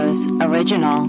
Studios original.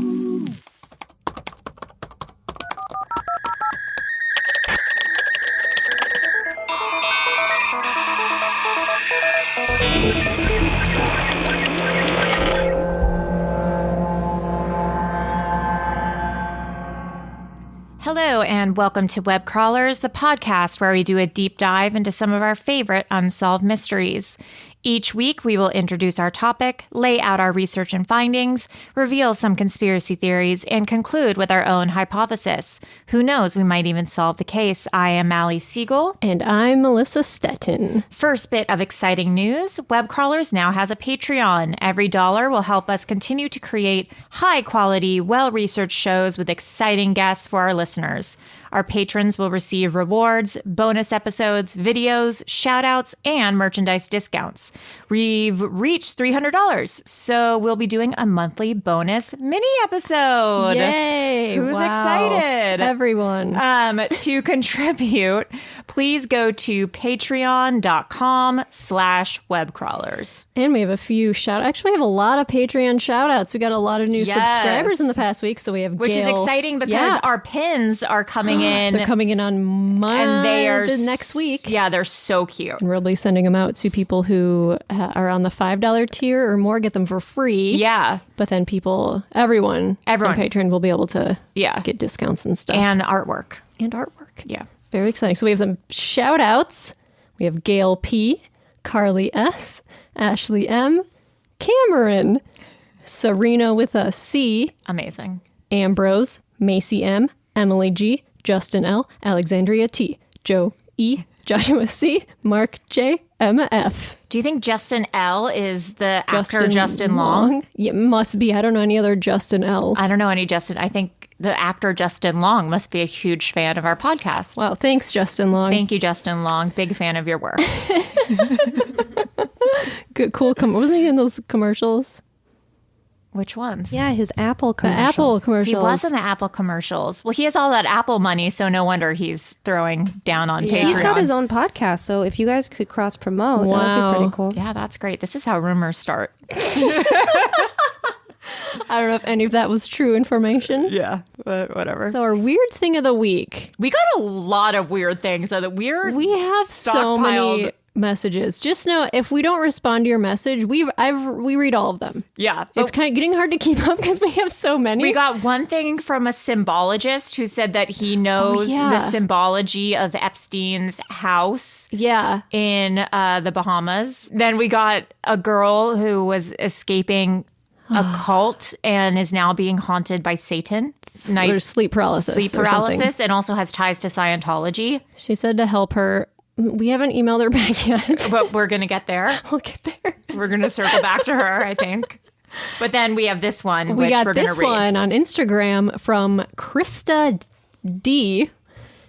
Hello, and welcome to Web Crawlers, the podcast where we do a deep dive into some of our favorite unsolved mysteries. Each week, we will introduce our topic, lay out our research and findings, reveal some conspiracy theories, and conclude with our own hypothesis. Who knows, we might even solve the case. I am Mally Siegel. And I'm Melissa Stettin. First bit of exciting news, Web Crawlers now has a Patreon. Every dollar will help us continue to create high-quality, well-researched shows with exciting guests for our listeners. Our patrons will receive rewards, bonus episodes, videos, shout-outs, and merchandise discounts. We've reached $300, so we'll be doing a monthly bonus mini episode. Yay! Who's excited? Everyone. To contribute, please go to patreon.com/webcrawlers. And we have a few actually, we have a lot of Patreon shout-outs. We got a lot of new subscribers in the past week, so we have Which is exciting because our pins are coming in. They're coming in on Monday, and they are next week. Yeah, they're so cute. And we'll be sending them out to people who are on the $5 tier or more, get them for free. Yeah. But then everyone on Patreon will be able to get discounts and stuff. And artwork. Yeah. Very exciting. So we have some shout outs. We have Gail P, Carly S, Ashley M, Cameron, Serena with a C. Amazing. Ambrose, Macy M, Emily G, Justin L, Alexandria T, Joe E, Joshua C, Mark J, Emma F. Do you think Justin L is the actor Justin Long? Yeah, must be. I don't know any other Justin L's. I don't know any Justin. I think the actor Justin Long must be a huge fan of our podcast. Wow, thanks, Justin Long. Thank you, Justin Long. Big fan of your work. Good, cool. Wasn't he in those commercials? Which ones? Yeah, his Apple commercials. The Apple commercials. He was in the Apple commercials. Well, he has all that Apple money, so no wonder he's throwing down on Patreon. He's got his own podcast, so if you guys could cross-promote, that would be pretty cool. Yeah, that's great. This is how rumors start. I don't know if any of that was true information. Yeah, but whatever. So our weird thing of the week. We got a lot of weird things. So we have so many messages. Just know if we don't respond to your message, we read all of them. Yeah. It's kind of getting hard to keep up because we have so many. We got one thing from a symbologist who said that he knows the symbology of Epstein's house in the Bahamas. Then we got a girl who was escaping a cult and is now being haunted by Satan. Or sleep paralysis. And also has ties to Scientology. She said to help her. We haven't emailed her back yet. But we're going to get there. We'll get there. We're going to circle back to her, I think. But then we have this one, which we're going to read. We got this one on Instagram from Krista D.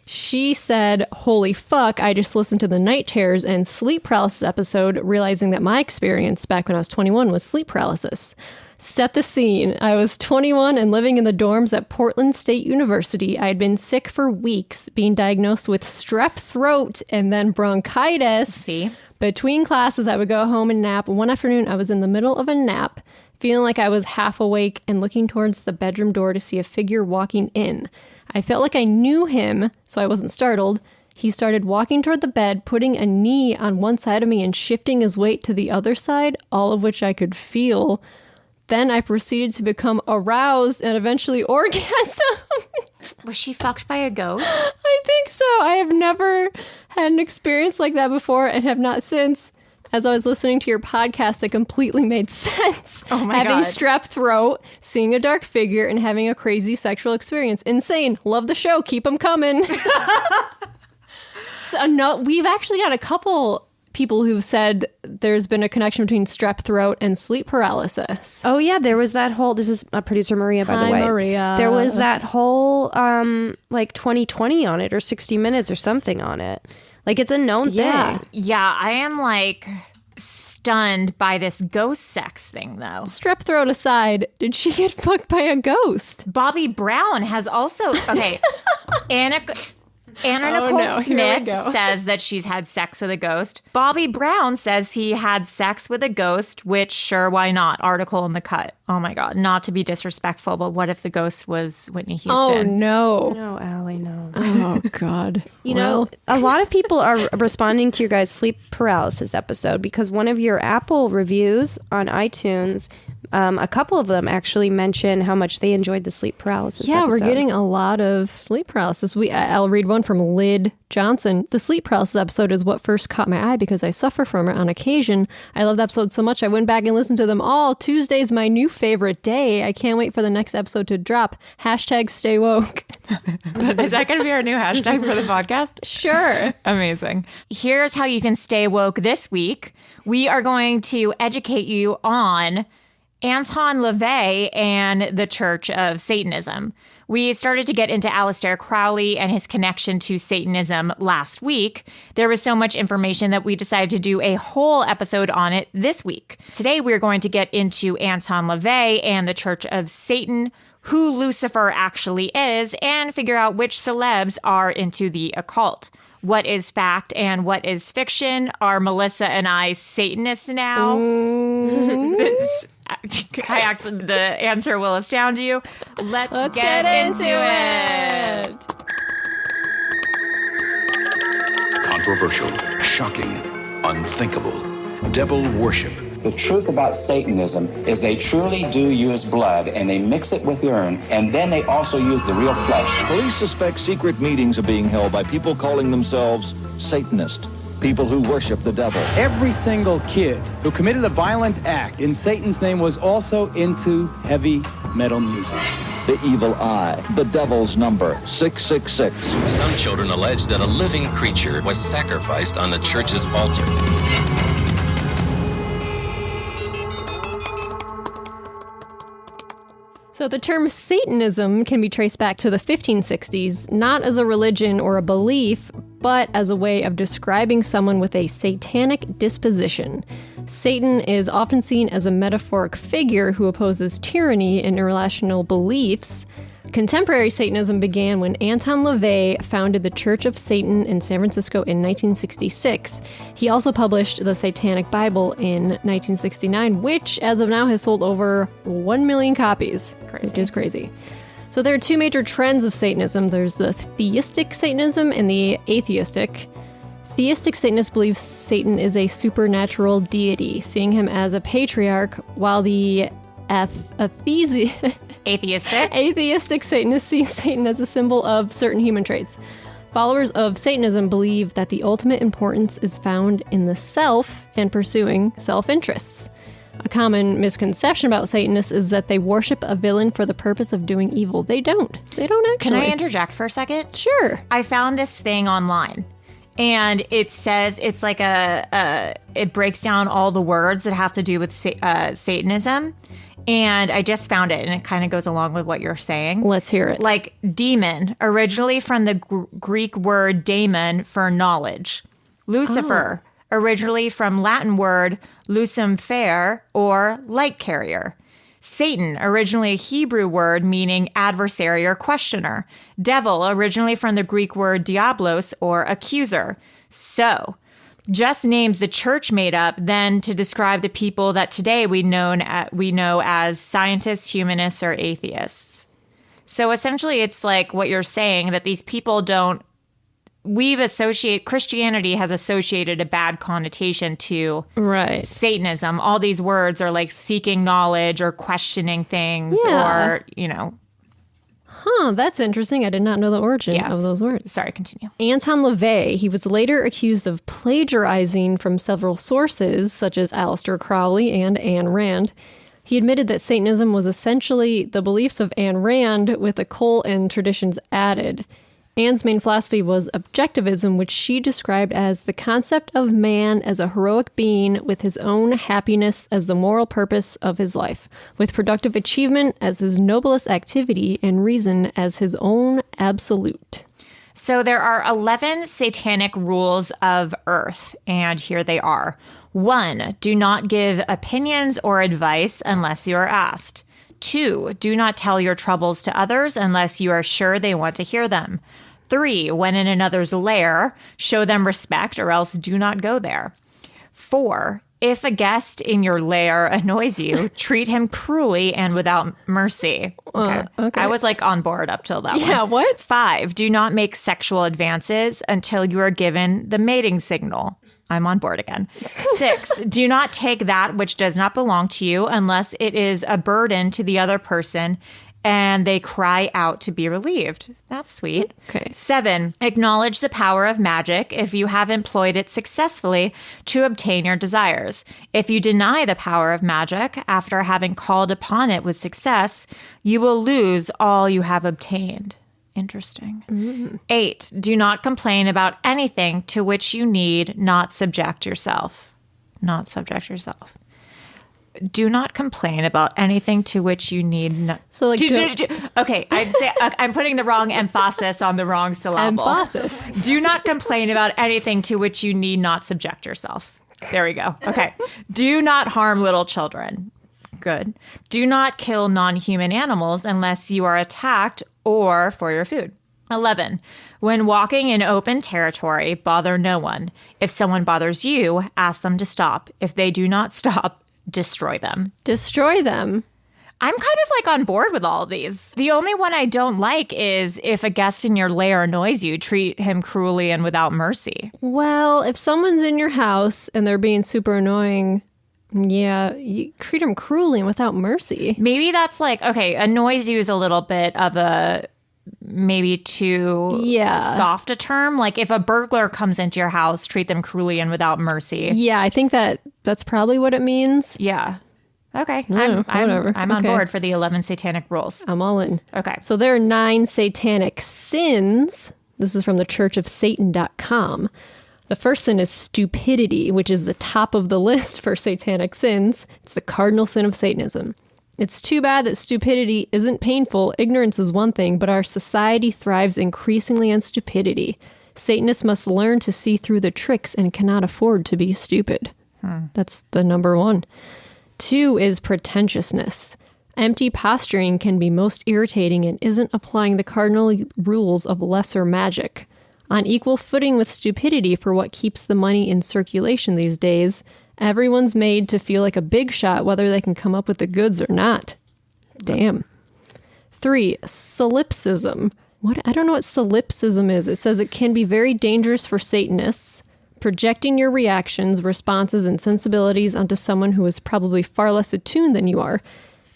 She said, "Holy fuck, I just listened to the night terrors and sleep paralysis episode, realizing that my experience back when I was 21 was sleep paralysis. Set the scene. I was 21 and living in the dorms at Portland State University. I had been sick for weeks, being diagnosed with strep throat and then bronchitis. See? Between classes, I would go home and nap. One afternoon, I was in the middle of a nap, feeling like I was half awake and looking towards the bedroom door to see a figure walking in. I felt like I knew him, so I wasn't startled. He started walking toward the bed, putting a knee on one side of me and shifting his weight to the other side, all of which I could feel. Then I proceeded to become aroused and eventually orgasmed." Was she fucked by a ghost? I think so. I have never had an experience like that before and have not since. As I was listening to your podcast, it completely made sense. Oh my God. Having strep throat, seeing a dark figure, and having a crazy sexual experience. Insane. Love the show. Keep them coming. So no, we've actually got a couple people who've said there's been a connection between strep throat and sleep paralysis. Oh yeah, there was that whole, this is producer Maria, by the way. Maria. There was that whole like 2020 on it, or 60 Minutes or something on it. Like, it's a known thing. Yeah, I am like stunned by this ghost sex thing, though. Strep throat aside, did she get fucked by a ghost? Bobby Brown has also, okay, Anna Oh, Nicole no. Here we Smith go. says that she's had sex with a ghost. Bobby Brown says he had sex with a ghost, which, sure, why not? Article in The Cut. Oh my God, not to be disrespectful, but what if the ghost was Whitney Oh, Houston? no. No, Allie, no. Oh, God. You know, a lot of people are responding to your guys' sleep paralysis episode because one of your Apple reviews on iTunes, a couple of them actually mention how much they enjoyed the sleep paralysis Yeah, episode. we're getting a lot of sleep paralysis. I'll read one from Lyd Johnson. The sleep paralysis episode is what first caught my eye because I suffer from it on occasion. I love the episode so much I went back and listened to them all. Tuesday's my new favorite day. I can't wait for the next episode to drop. Hashtag stay woke. Is that going to be our new hashtag for the podcast? Sure. Amazing. Here's how you can stay woke this week. We are going to educate you on Anton LaVey and the Church of Satanism. We started to get into Aleister Crowley and his connection to Satanism last week. There was so much information that we decided to do a whole episode on it this week. Today, we're going to get into Anton LaVey and the Church of Satan, who Lucifer actually is, and figure out which celebs are into the occult. What is fact and what is fiction? Are Melissa and I Satanists now? The answer will astound you. Let's get into it. Controversial, shocking, unthinkable, devil worship. The truth about Satanism is they truly do use blood and they mix it with urine, and then they also use the real flesh. Police suspect secret meetings are being held by people calling themselves Satanists, people who worship the devil. Every single kid who committed a violent act in Satan's name was also into heavy metal music. The evil eye, the devil's number, 666. Some children allege that a living creature was sacrificed on the church's altar. So the term Satanism can be traced back to the 1560s, not as a religion or a belief, but as a way of describing someone with a satanic disposition. Satan is often seen as a metaphoric figure who opposes tyranny and irrational beliefs. Contemporary Satanism began when Anton LaVey founded the Church of Satan in San Francisco in 1966. He also published the Satanic Bible in 1969, which as of now has sold over 1 million copies, which is crazy. So there are two major trends of Satanism. There's the theistic Satanism and the atheistic. Theistic Satanists believe Satan is a supernatural deity, seeing him as a patriarch, while the atheistic Satanists see Satan as a symbol of certain human traits. Followers of Satanism believe that the ultimate importance is found in the self and pursuing self-interests. A common misconception about Satanists is that they worship a villain for the purpose of doing evil. They don't. They don't actually. Can I interject for a second? Sure. I found this thing online. And it says it's like it breaks down all the words that have to do with Satanism. And I just found it, and it kind of goes along with what you're saying. Let's hear it. Like demon, originally from the Greek word daemon for knowledge. Lucifer, originally from Latin word lucem fer, or light carrier. Satan, originally a Hebrew word meaning adversary or questioner. Devil, originally from the Greek word diablos, or accuser. So, just names the church made up then to describe the people that today we know as scientists, humanists, or atheists. So essentially it's like what you're saying, that these people Christianity has associated a bad connotation to Satanism. All these words are like seeking knowledge or questioning things or, That's interesting. I did not know the origin of those words. Sorry, continue. Anton LaVey, he was later accused of plagiarizing from several sources, such as Aleister Crowley and Ayn Rand. He admitted that Satanism was essentially the beliefs of Ayn Rand with occult and traditions added. Ann's main philosophy was objectivism, which she described as the concept of man as a heroic being with his own happiness as the moral purpose of his life, with productive achievement as his noblest activity and reason as his own absolute. So there are 11 satanic rules of earth, and here they are. 1, do not give opinions or advice unless you are asked. 2, do not tell your troubles to others unless you are sure they want to hear them. 3, when in another's lair, show them respect or else do not go there. 4, if a guest in your lair annoys you, treat him cruelly and without mercy. Okay. I was like on board up till that one. Yeah, what? 5, do not make sexual advances until you are given the mating signal. I'm on board again. 6, do not take that which does not belong to you unless it is a burden to the other person and they cry out to be relieved. That's sweet. Okay. 7, acknowledge the power of magic if you have employed it successfully to obtain your desires. If you deny the power of magic after having called upon it with success, you will lose all you have obtained. Interesting. 8, do not complain about anything to which you need not subject yourself. Not subject yourself. Do not complain about anything to which you need not. So like, okay, I'd say I'm putting the wrong emphasis on the wrong syllable. Emphasis. Do not complain about anything to which you need not subject yourself. There we go. Okay. Do not harm little children. Good. Do not kill non-human animals unless you are attacked or for your food. 11, when walking in open territory, bother no one. If someone bothers you, ask them to stop. If they do not stop, destroy them. Destroy them. I'm kind of like on board with all of these. The only one I don't like is if a guest in your lair annoys you, treat him cruelly and without mercy. Well, if someone's in your house and they're being super annoying, yeah, you treat them cruelly and without mercy. Maybe that's like, okay, annoys you is a little bit of a maybe too soft a term. Like if a burglar comes into your house, treat them cruelly and without mercy. Yeah, I think that's probably what it means. Yeah. Okay. Whatever. I'm on board for the 11 satanic rules. I'm all in. Okay. So there are 9 satanic sins. This is from the churchofsatan.com. The first sin is stupidity, which is the top of the list for satanic sins. It's the cardinal sin of Satanism. It's too bad that stupidity isn't painful. Ignorance is one thing, but our society thrives increasingly on stupidity. Satanists must learn to see through the tricks and cannot afford to be stupid. That's the number 1. 2 is pretentiousness. Empty posturing can be most irritating and isn't applying the cardinal rules of lesser magic. On equal footing with stupidity for what keeps the money in circulation these days, everyone's made to feel like a big shot whether they can come up with the goods or not. Damn. 3, solipsism. What? I don't know what solipsism is. It says it can be very dangerous for Satanists, projecting your reactions, responses, and sensibilities onto someone who is probably far less attuned than you are.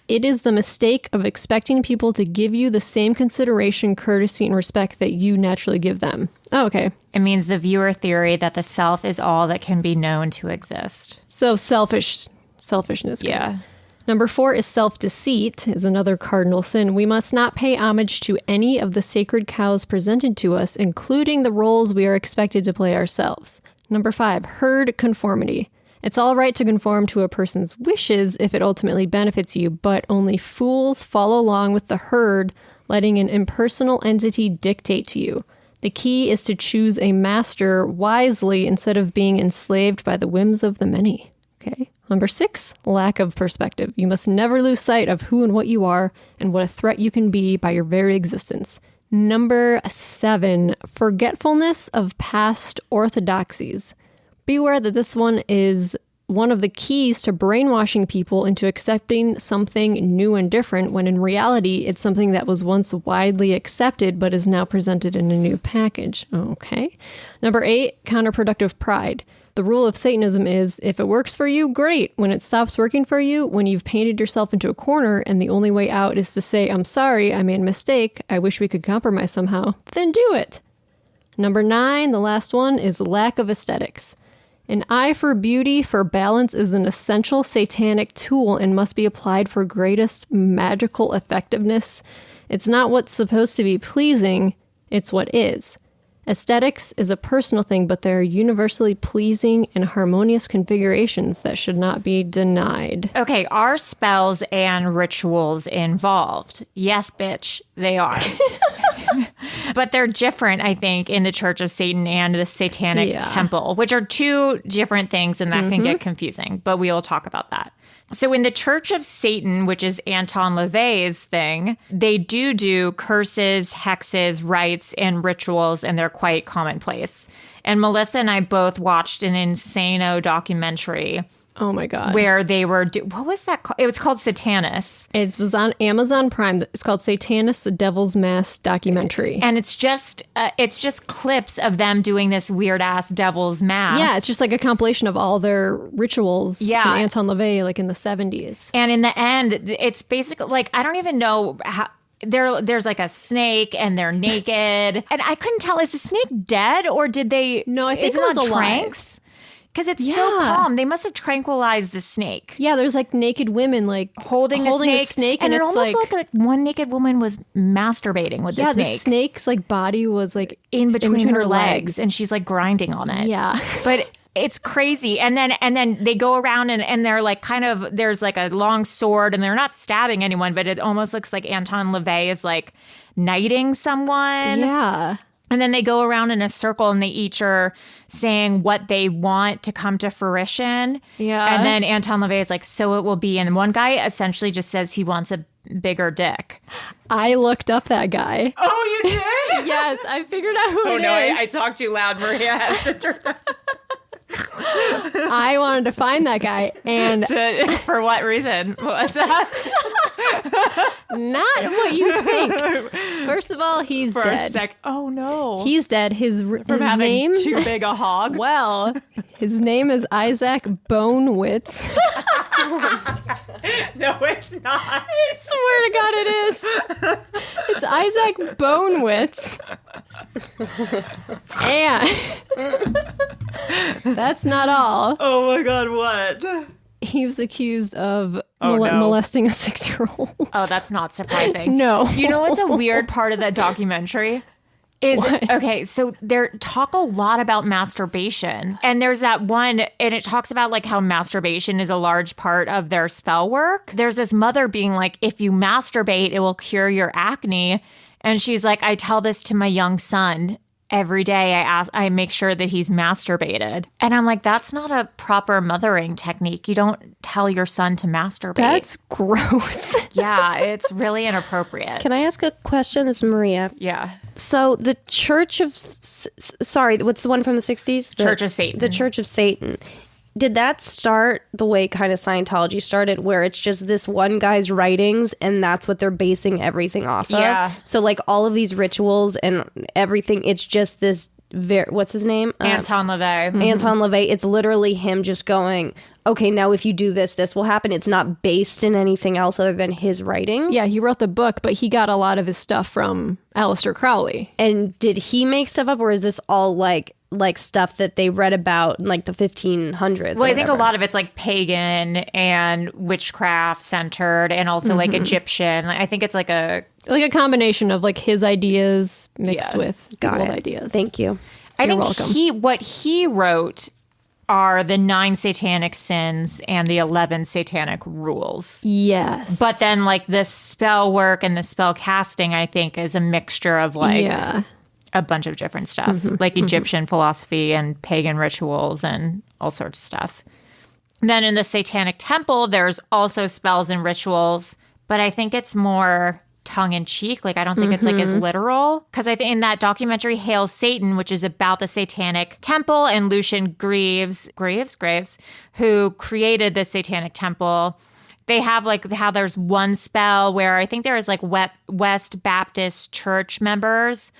It is the mistake of expecting people to give you the same consideration, courtesy, and respect that you naturally give them. Oh, okay. It means the viewer theory that the self is all that can be known to exist. So selfishness. Yeah. Number 4 is self-deceit, is another cardinal sin. We must not pay homage to any of the sacred cows presented to us, including the roles we are expected to play ourselves. Number 5, herd conformity. It's all right to conform to a person's wishes if it ultimately benefits you, but only fools follow along with the herd, letting an impersonal entity dictate to you. The key is to choose a master wisely instead of being enslaved by the whims of the many. Okay. Number 6, lack of perspective. You must never lose sight of who and what you are and what a threat you can be by your very existence. Number 7, forgetfulness of past orthodoxies. Beware that this one is one of the keys to brainwashing people into accepting something new and different, when in reality, it's something that was once widely accepted but is now presented in a new package. Okay. Number 8, counterproductive pride. The rule of Satanism is, if it works for you, great. When it stops working for you, when you've painted yourself into a corner and the only way out is to say, I'm sorry, I made a mistake, I wish we could compromise somehow, then do it. Number 9, the last one, is lack of aesthetics. An eye for beauty, for balance, is an essential satanic tool and must be applied for greatest magical effectiveness. It's not what's supposed to be pleasing, it's what is. Aesthetics is a personal thing, but there are universally pleasing and harmonious configurations that should not be denied. Okay, are spells and rituals involved? Yes, bitch, they are. But they're different, I think, in the Church of Satan and the Satanic Temple, which are 2 different things, and that can get confusing, but we'll talk about that. So in the Church of Satan, which is Anton LaVey's thing, they do curses, hexes, rites, and rituals, and they're quite commonplace. And Melissa and I both watched an insano documentary. Oh my God. Where they were, what was that called? It was called Satanus. It was on Amazon Prime. It's called Satanus, the Devil's Mask documentary. And it's just clips of them doing this weird ass devil's mask. Yeah, it's just like a compilation of all their rituals from Anton LaVey, like in the 70s. And in the end, it's basically like, I don't even know how. There's like a snake and they're naked. And I couldn't tell, is the snake dead or did they? No, I think it was alive. Because it's so calm. They must have tranquilized the snake. Yeah, there's like naked women like holding a snake. And it almost looked like one naked woman was masturbating with the snake. Yeah, the snake's like body was like in between her legs. And she's like grinding on it. Yeah. But it's crazy. And then they go around and they're like kind of, there's like a long sword and they're not stabbing anyone, but it almost looks like Anton LaVey is like knighting someone. Yeah. And then they go around in a circle and they each are saying what they want to come to fruition. Yeah. And then Anton LaVey is like, so it will be. And one guy essentially just says he wants a bigger dick. I looked up that guy. Oh, you did? Yes, I figured out who it is. I talked too loud. Maria has to turn. I wanted to find that guy, and for what reason? What was that? Not what you think. First of all, he's for dead. Oh no, he's dead. His having name too big a hog. Well, his name is Isaac Bonewitz. No, it's not. I swear to God, it is. It's Isaac Bonewitz. And that's not all. Oh my God, what? He was accused of molesting a 6-year-old. Oh, that's not surprising. No. You know what's a weird part of that documentary? Is what? Okay, so they talk a lot about masturbation. And there's that one, and it talks about like how masturbation is a large part of their spell work. There's this mother being like, if you masturbate, it will cure your acne. And she's like, I tell this to my young son. Every day I make sure that he's masturbated. And I'm like, that's not a proper mothering technique. You don't tell your son to masturbate. That's gross. Yeah, it's really inappropriate. Can I ask a question? This is Maria. Yeah. So the Church of... Sorry, what's the one from the 60s? Church of Satan. The Church of Satan. Did that start the way kind of Scientology started, where it's just this one guy's writings and that's what they're basing everything off of? Yeah. So like all of these rituals and everything, it's just this... what's his name? Anton LaVey. Mm-hmm. Anton LaVey. It's literally him just going, okay, now if you do this, this will happen. It's not based in anything else other than his writing. Yeah, he wrote the book, but he got a lot of his stuff from Aleister Crowley. And did he make stuff up, or is this all like stuff that they read about in like the 1500s? Well, I think a lot of it's like pagan and witchcraft centered and also like Egyptian. I think it's like a combination of like his ideas mixed with the Got old it. ideas. Thank you. I think welcome. what he wrote are the 9 satanic sins and the 11 satanic rules. Yes. But then like the spell work and the spell casting, I think, is a mixture of like a bunch of different stuff, like Egyptian philosophy and pagan rituals and all sorts of stuff. Then in the Satanic Temple, there's also spells and rituals, but I think it's more tongue-in-cheek. Like, I don't think it's like as literal. Because I think in that documentary, Hail Satan, which is about the Satanic Temple, and Lucian Graves, who created the Satanic Temple, they have like how there's one spell where I think there is like West Baptist church members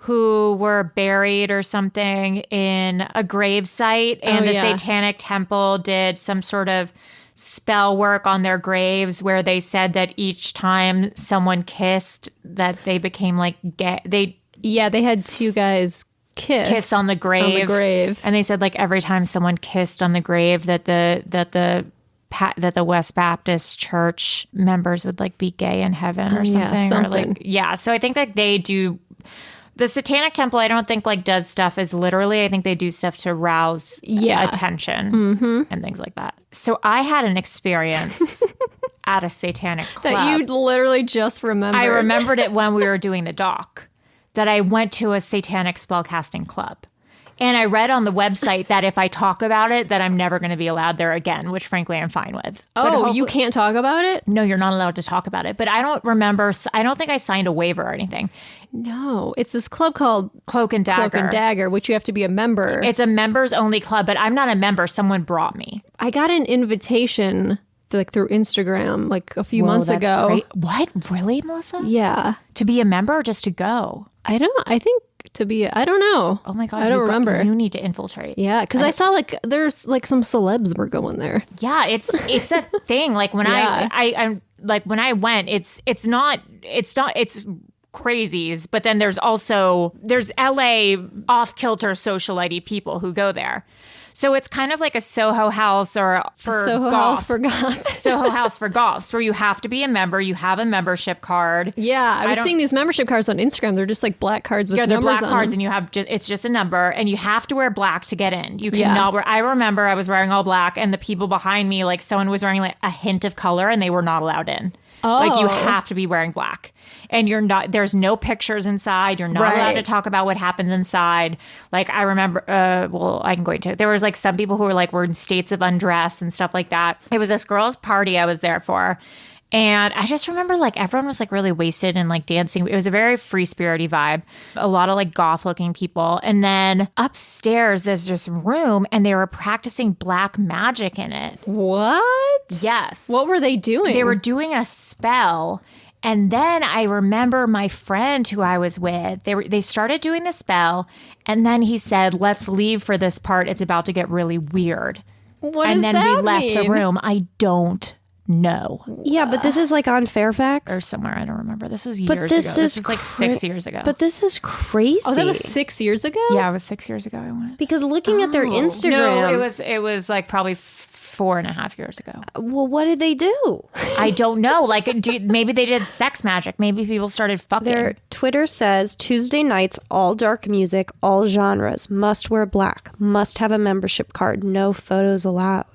who were buried or something in a grave site, and the Satanic Temple did some sort of spell work on their graves where they said that each time someone kissed, that they became like gay. They had 2 guys kiss on the grave. And they said like every time someone kissed on the grave that the West Baptist church members would like be gay in heaven or something. Or like, so I think that they do. The Satanic Temple, I don't think like does stuff as literally. I think they do stuff to rouse attention and things like that. So I had an experience at a satanic club. That you literally just remembered. I remembered it when we were doing the doc, that I went to a satanic spellcasting club. And I read on the website that if I talk about it, that I'm never going to be allowed there again, which frankly I'm fine with. Oh, you can't talk about it? No, you're not allowed to talk about it. But I don't remember. I don't think I signed a waiver or anything. No, it's this club called Cloak and Dagger, which you have to be a member. It's a members only club, but I'm not a member. Someone brought me. I got an invitation through Instagram like a few months ago. Great. What? Really, Melissa? Yeah. To be a member or just to go? I think to be, I don't know. Oh my God. I don't remember. You need to infiltrate. Yeah. Because I saw there's some celebs were going there. Yeah. It's a thing. Like when I'm like when I went, it's crazies, but then there's LA off-kilter socialite people who go there. So it's kind of like a Soho House for Soho goth. House for goth. Soho House for goths, where you have to be a member. You have a membership card. Yeah, I was seeing these membership cards on Instagram. They're just like black cards with numbers on them. Yeah, they're black cards, and you have it's just a number, and you have to wear black to get in. You cannot wear. I remember I was wearing all black, and the people behind me, like someone was wearing like a hint of color, and they were not allowed in. Oh. Like you have to be wearing black, and you're not. There's no pictures inside. You're not allowed to talk about what happens inside. Like I remember. Well, I can go into it. There was like some people who were in states of undress and stuff like that. It was this girl's party I was there for. And I just remember like everyone was like really wasted and like dancing. It was a very free spirity vibe. A lot of like goth looking people. And then upstairs there's this room and they were practicing black magic in it. What? Yes. What were they doing? They were doing a spell. And then I remember my friend who I was with, they started doing the spell. And then he said, let's leave for this part. It's about to get really weird. What and does then that we left mean? the room. I don't know. Yeah, but this is like on Fairfax or somewhere. I don't remember. This was years ago. This is like 6 years ago. But this is crazy. Oh, that was 6 years ago? Yeah, it was 6 years ago I went. Because looking at their Instagram. No, it was like probably 4.5 years ago. Well, what did they do? I don't know. Like maybe they did sex magic. Maybe people started fucking. Their Twitter says Tuesday nights, all dark music, all genres, must wear black, must have a membership card, no photos allowed.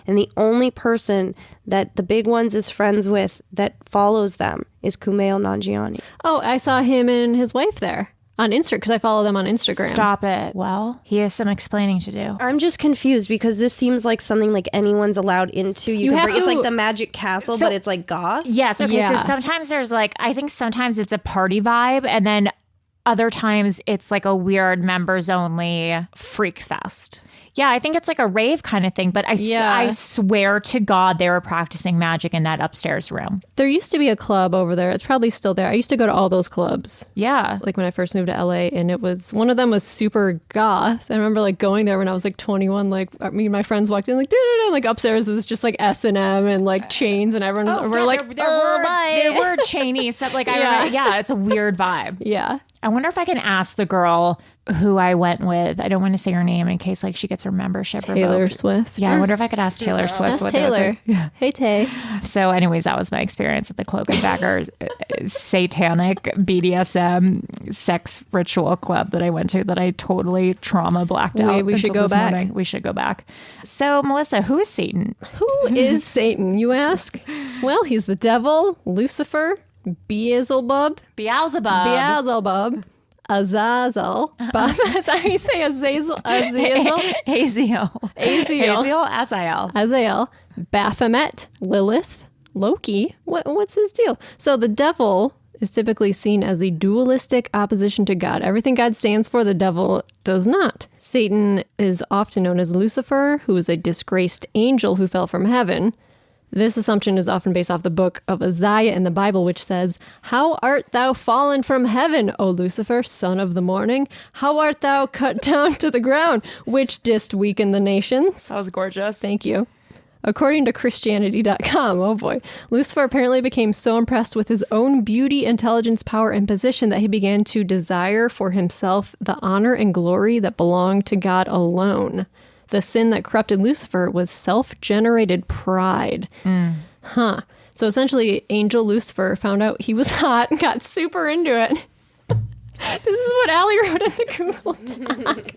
And the only person that the big ones is friends with that follows them is Kumail Nanjiani. Oh, I saw him and his wife there on Instagram because I follow them on Instagram. Stop it. Well, he has some explaining to do. I'm just confused because this seems like something like anyone's allowed into. It's like the Magic Castle, but it's like goth. Yes. Okay. Yeah. So sometimes there's like, I think sometimes it's a party vibe, and then other times it's like a weird members only freak fest. Yeah, I think it's like a rave kind of thing, but I swear to God they were practicing magic in that upstairs room. There used to be a club over there. It's probably still there. I used to go to all those clubs. Yeah. Like when I first moved to LA, and one of them was super goth. I remember like going there when I was like 21, like me and my friends walked in like, like upstairs it was just like S&M and like chains, and everyone were like, there were chainy stuff. Like, it's a weird vibe. Yeah. I wonder if I can ask the girl who I went with. I don't want to say her name in case like she gets her membership Taylor revoked. Swift. Yeah, I wonder if I could ask Taylor Swift. Ask Taylor. Yeah. Hey, Tay. So anyways, that was my experience at the Cloak and Dagger satanic BDSM sex ritual club that I went to that I totally trauma blacked out. We should go back. Morning. We should go back. So Melissa, who is Satan? Who is Satan, you ask? Well, he's the devil, Lucifer, Beelzebub, Azazel. Is that how you say Azazel? Azazel, Baphomet, Lilith, Loki. What's his deal? So the devil is typically seen as the dualistic opposition to God. Everything God stands for, the devil does not. Satan is often known as Lucifer, who is a disgraced angel who fell from heaven. This assumption is often based off the book of Isaiah in the Bible, which says, "How art thou fallen from heaven, O Lucifer, son of the morning? How art thou cut down to the ground, which didst weaken the nations?" That was gorgeous. Thank you. According to Christianity.com, oh boy, Lucifer apparently became so impressed with his own beauty, intelligence, power, and position that he began to desire for himself the honor and glory that belonged to God alone. The sin that corrupted Lucifer was self-generated pride. So essentially, Angel Lucifer found out he was hot and got super into it. This is what Allie wrote in the Google Doc.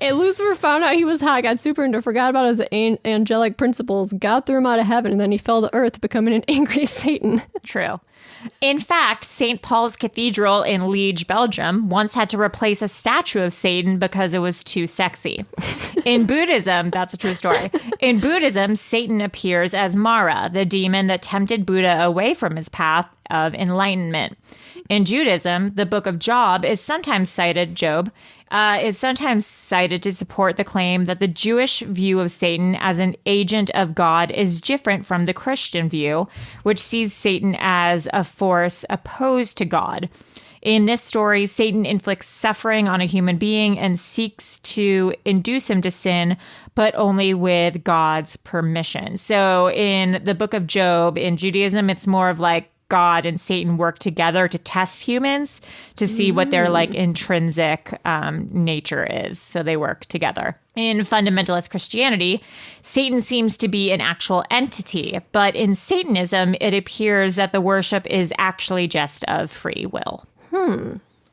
And Lucifer found out he was high, got super into, forgot about his angelic principles, God threw him out of heaven, and then he fell to earth, becoming an angry Satan. True. In fact, St. Paul's Cathedral in Liege, Belgium, once had to replace a statue of Satan because it was too sexy. In Buddhism, that's a true story. In Buddhism, Satan appears as Mara, the demon that tempted Buddha away from his path of enlightenment. In Judaism, the book of Job is sometimes cited to support the claim that the Jewish view of Satan as an agent of God is different from the Christian view, which sees Satan as a force opposed to God. In this story, Satan inflicts suffering on a human being and seeks to induce him to sin, but only with God's permission. So in the book of Job, in Judaism, it's more of like God and Satan work together to test humans to see what their like intrinsic nature is. So they work together. In fundamentalist Christianity, Satan seems to be an actual entity, but in Satanism, it appears that the worship is actually just of free will.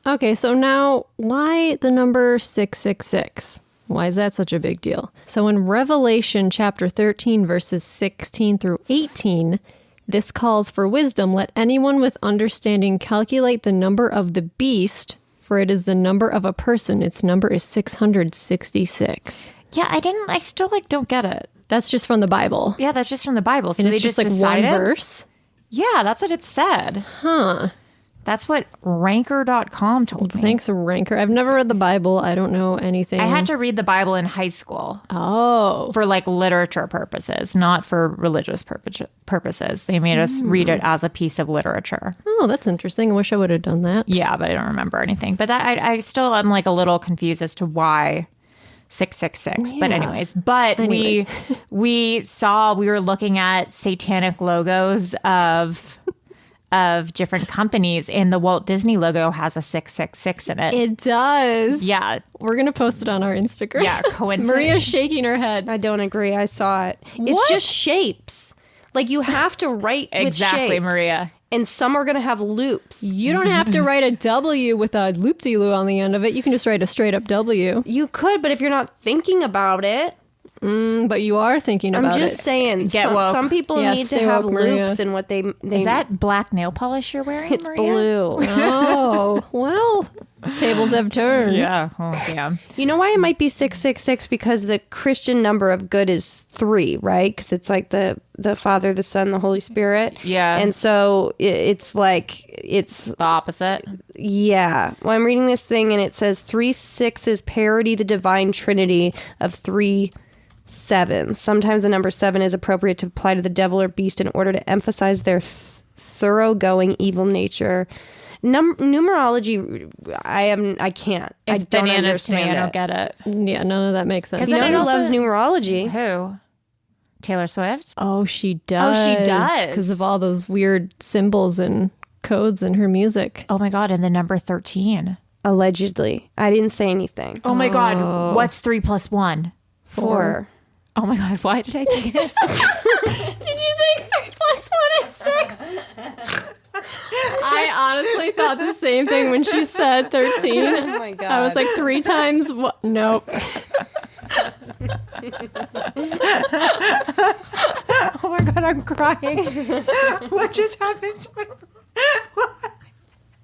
Okay, so now why the number 666? Why is that such a big deal? So in Revelation chapter 13, verses 16 through 18, this calls for wisdom. Let anyone with understanding calculate the number of the beast, for it is the number of a person. Its number is 666. Yeah, I still don't get it. That's just from the Bible. Yeah, that's just from the Bible. So And they it's just like decided? one verse? Yeah, that's what it said. Huh. That's what Ranker.com told me. Thanks, Ranker. I've never read the Bible. I don't know anything. I had to read the Bible in high school. Oh. For like literature purposes, not for religious purposes. They made us read it as a piece of literature. Oh, that's interesting. I wish I would have done that. Yeah, but I don't remember anything. But that I still am like a little confused as to why 666. But anyways, we were looking at satanic logos of different companies, and the Walt Disney logo has a 666 in it. It does. Yeah. We're going to post it on our Instagram. Yeah, coincidence. Maria's shaking her head. I don't agree. I saw it. It's What? just shapes. Like you have to write with shapes. Exactly, Maria. And some are going to have loops. You don't have to write a W with a loop-de-loo on the end of it. You can just write a straight-up W. You could, but if you're not thinking about it, But you are thinking about it. I'm just saying. Get woke. Some people Yeah, need to stay have woke, Maria. loops in what they Is that black nail polish you're wearing, It's Maria? blue. Oh, well, tables have turned. Yeah. Oh, damn. You know why it might be 666? Because the Christian number of good is 3, right? Because it's like the Father, the Son, the Holy Spirit. Yeah. And so it's like, it's, The opposite. yeah. Well, I'm reading this thing and it says 3 6s parody the divine trinity of 3 7. Sometimes the number 7 is appropriate to apply to the devil or beast in order to emphasize their thoroughgoing evil nature. Numerology, I can't. It's I don't bananas to me. understand I don't it. get it. Yeah, none of that makes sense. You know it who also- loves numerology? Who? Taylor Swift? Oh, she does. Oh, she does. Because of all those weird symbols and codes in her music. Oh my God. And the number 13. Allegedly. I didn't say anything. Oh my God. What's 3 plus 1? 4. Oh my God. Why did I think it? Did you think 3 plus 1 is 6? I honestly thought the same thing when she said 13. Oh my God. I was like 3 times what? Nope. Oh my God. I'm crying. What just happened to my...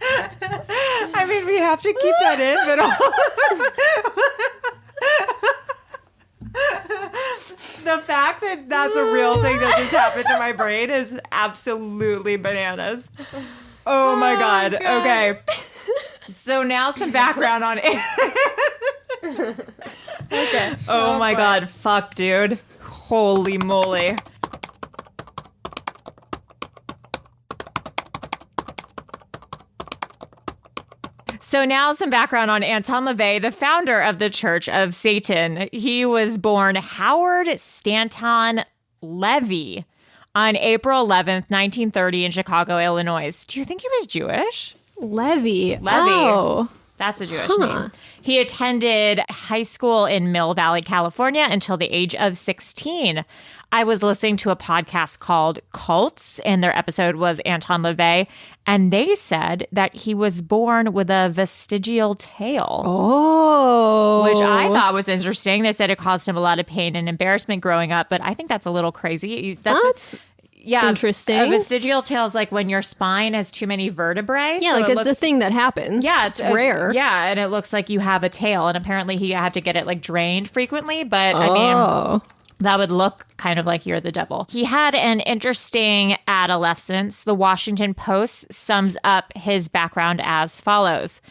I mean, we have to keep that in, but the fact that that's a real thing that just happened to my brain is absolutely bananas. Oh my God. Okay. So now some background on it. Okay. Oh my God. Fuck, dude. Holy moly. So now some background on Anton LaVey, the founder of the Church of Satan. He was born Howard Stanton LaVey on April 11th, 1930 in Chicago, Illinois. Do you think he was Jewish? Levy. Levy. Oh. That's a Jewish name. He attended high school in Mill Valley, California until the age of 16. I was listening to a podcast called Cults, and their episode was Anton LaVey, and they said that he was born with a vestigial tail. Oh. Which I thought was interesting. They said it caused him a lot of pain and embarrassment growing up, but I think that's a little crazy. That's interesting. A vestigial tail is like when your spine has too many vertebrae. Yeah, so like it's a thing that happens. Yeah, it's rare. Yeah, and it looks like you have a tail, and apparently he had to get it like drained frequently, but I mean, that would look kind of like you're the devil. He had an interesting adolescence. The Washington Post sums up his background as follows.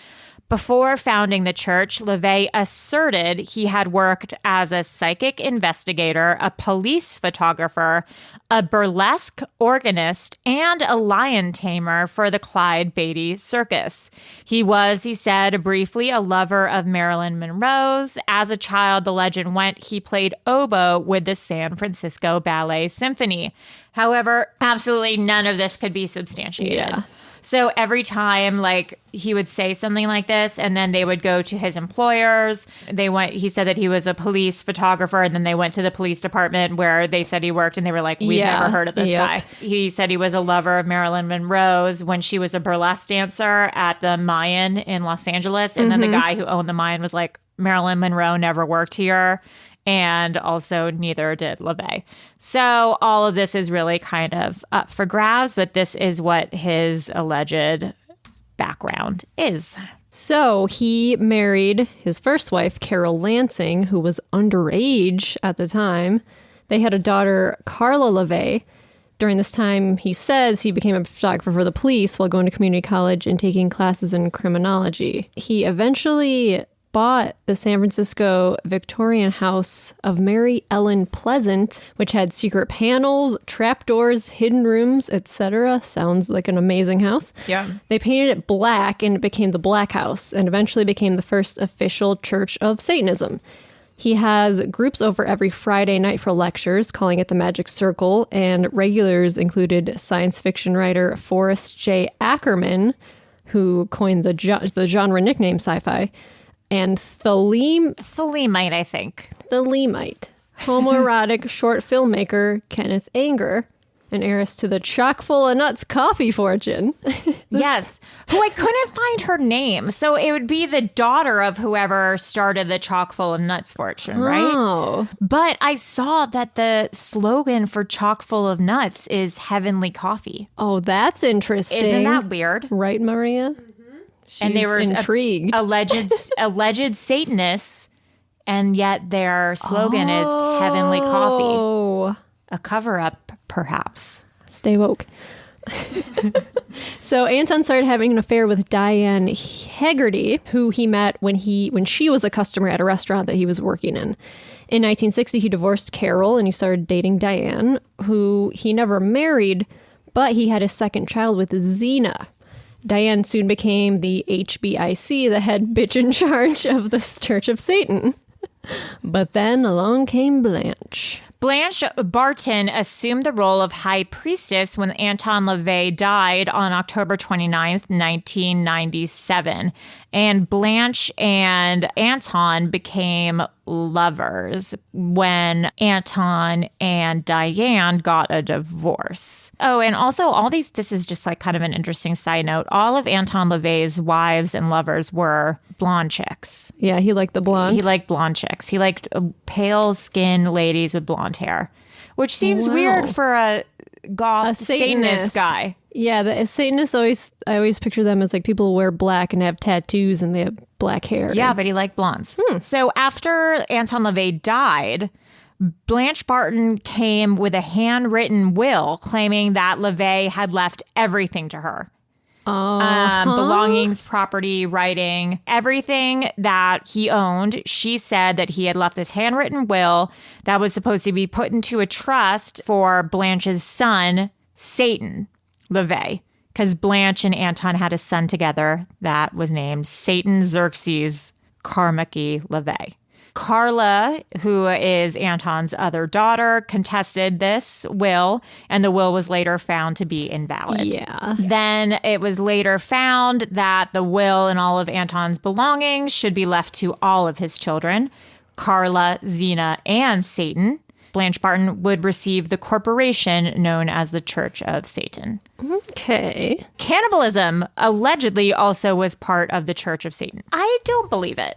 Before founding the church, LaVey asserted he had worked as a psychic investigator, a police photographer, a burlesque organist, and a lion tamer for the Clyde Beatty Circus. He was, he said, briefly a lover of Marilyn Monroe's. As a child, the legend went, he played oboe with the San Francisco Ballet Symphony. However, absolutely none of this could be substantiated. Yeah. So every time, like, he would say something like this, and then they would go to his employers. He said that he was a police photographer, and then they went to the police department where they said he worked, and they were like, we've never heard of this guy. He said he was a lover of Marilyn Monroe's when she was a burlesque dancer at the Mayan in Los Angeles. And then the guy who owned the Mayan was like, Marilyn Monroe never worked here. And also neither did LaVey. So all of this is really kind of up for grabs, but this is what his alleged background is. So he married his first wife, Carol Lansing, who was underage at the time. They had a daughter, Carla LaVey. During this time, he says he became a photographer for the police while going to community college and taking classes in criminology. He eventually bought the San Francisco Victorian house of Mary Ellen Pleasant, which had secret panels, trapdoors, hidden rooms, etc. Sounds like an amazing house. Yeah. They painted it black and it became the Black House and eventually became the first official church of Satanism. He has groups over every Friday night for lectures, calling it the Magic Circle, and regulars included science fiction writer Forrest J. Ackerman, who coined the genre nickname sci-fi, and Thelemite, I think. Thelemite, homoerotic short filmmaker Kenneth Anger, an heiress to the chock full of nuts coffee fortune. Yes, who I couldn't find her name. So it would be the daughter of whoever started the chock full of nuts fortune, right? Oh. But I saw that the slogan for chock full of nuts is heavenly coffee. Oh, that's interesting. Isn't that weird? Right, Maria? And they were intrigued. alleged Satanists, and yet their slogan is heavenly coffee. A cover-up, perhaps. Stay woke. So Anton started having an affair with Diane Hegarty, who he met when she was a customer at a restaurant that he was working in. In 1960, he divorced Carol and he started dating Diane, who he never married, but he had a second child with Zena. Diane soon became the HBIC, the head bitch in charge of the Church of Satan. But then along came Blanche. Blanche Barton assumed the role of high priestess when Anton LaVey died on October 29th, 1997. And Blanche and Anton became lovers when Anton and Diane got a divorce. Oh, and also this is just like kind of an interesting side note. All of Anton LaVey's wives and lovers were blonde chicks. Yeah, he liked the blonde. He liked blonde chicks. He liked pale skinned ladies with blonde hair, which seems weird for a goth Satanist guy. Yeah, the Satanists I always picture them as like people who wear black and have tattoos and they have black hair. Yeah, but he liked blondes. So after Anton LaVey died, Blanche Barton came with a handwritten will claiming that LaVey had left everything to her. Belongings, property, writing, everything that he owned. She said that he had left this handwritten will that was supposed to be put into a trust for Blanche's son, Satan LaVey, because Blanche and Anton had a son together that was named Satan Xerxes Carmacki LaVey. Carla, who is Anton's other daughter, contested this will, and the will was later found to be invalid. Yeah. Then it was later found that the will and all of Anton's belongings should be left to all of his children, Carla, Zena, and Satan. Blanche Barton would receive the corporation known as the Church of Satan. Okay. Cannibalism allegedly also was part of the Church of Satan. I don't believe it.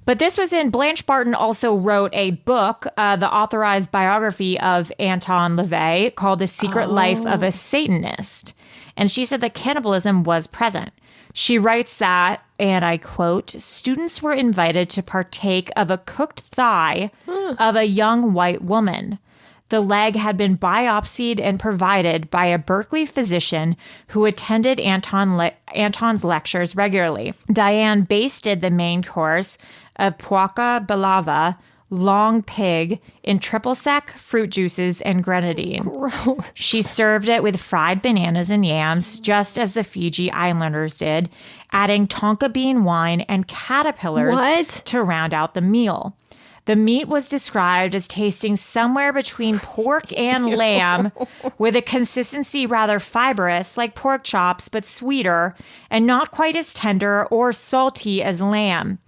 But this was in, Blanche Barton also wrote a book, the authorized biography of Anton LaVey called The Secret Life of a Satanist. And she said that cannibalism was present. She writes that, and I quote, students were invited to partake of a cooked thigh of a young white woman. The leg had been biopsied and provided by a Berkeley physician who attended Anton's lectures regularly. Diane basted the main course of puaca balava, long pig, in triple sec, fruit juices, and grenadine. Gross. She served it with fried bananas and yams, just as the Fiji Islanders did, adding tonka bean wine and caterpillars to round out the meal. The meat was described as tasting somewhere between pork and lamb, with a consistency rather fibrous, like pork chops, but sweeter, and not quite as tender or salty as lamb.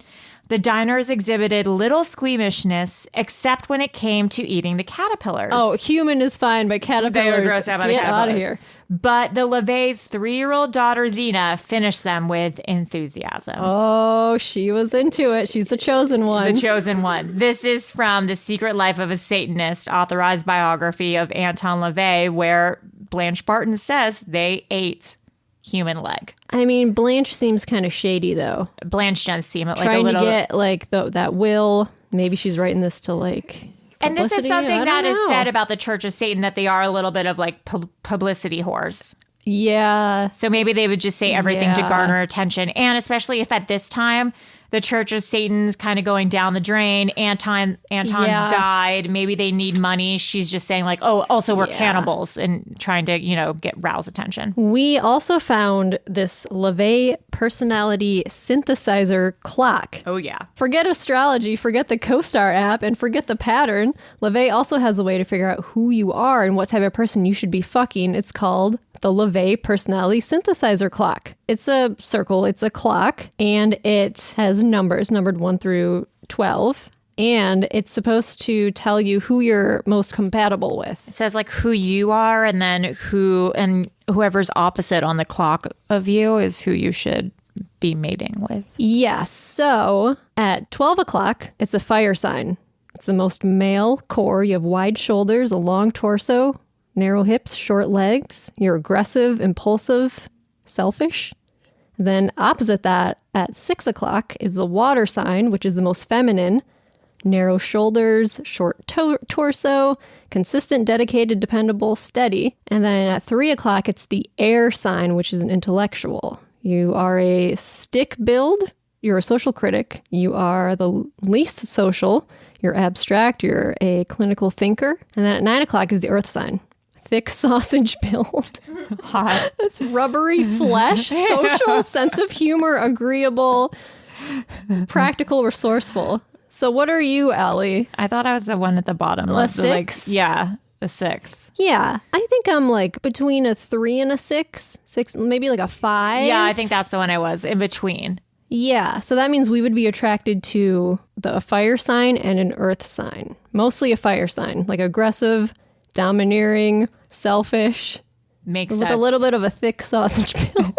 The diners exhibited little squeamishness, except when it came to eating the caterpillars. Oh, human is fine, but caterpillars, They were grossed out by the get out of caterpillars. here. But the LaVey's 3-year-old daughter, Zena, finished them with enthusiasm. Oh, she was into it. She's the chosen one. The chosen one. This is from The Secret Life of a Satanist, authorized biography of Anton LaVey, where Blanche Barton says they ate human leg. I mean, Blanche seems kind of shady, though. Blanche does seem like Trying a little... to get, like, that will. Maybe she's writing this to, like... And this is publicity? something I that don't is know. said about the Church of Satan, that they are a little bit of like publicity whores. Yeah. So maybe they would just say everything to Yeah. garner attention. And especially if at this time, the Church of Satan's kind of going down the drain. Anton's Yeah. died. Maybe they need money. She's just saying like, oh, also we're Yeah. cannibals, and trying to, get rouse attention. We also found this LaVey personality synthesizer clock. Oh, yeah. Forget astrology, forget the CoStar app, and forget the pattern. LaVey also has a way to figure out who you are and what type of person you should be fucking. It's called the LaVey personality synthesizer clock. It's a circle, it's a clock, and it has numbers, numbered 1 through 12. And it's supposed to tell you who you're most compatible with. It says like who you are, and then whoever's opposite on the clock of you is who you should be mating with. Yes. So at 12 o'clock, it's a fire sign. It's the most male core. You have wide shoulders, a long torso, narrow hips, short legs. You're aggressive, impulsive, selfish. Then opposite that, at 6 o'clock, is the water sign, which is the most feminine. Narrow shoulders, short torso, consistent, dedicated, dependable, steady. And then at 3 o'clock, it's the air sign, which is an intellectual. You are a stick build. You're a social critic. You are the least social. You're abstract. You're a clinical thinker. And then at 9 o'clock is the earth sign. Thick sausage build. Hot. It's rubbery flesh, social, sense of humor, agreeable, practical, resourceful. So what are you, Allie? I thought I was the one at the bottom. A of the, 6? Yeah, a 6. Yeah, I think I'm like between a 3 and a 6, maybe like a 5. Yeah, I think that's the one I was in between. Yeah, so that means we would be attracted to a fire sign and an earth sign. Mostly a fire sign, like aggressive, domineering, selfish, Makes with sense. a little bit of a thick sausage build.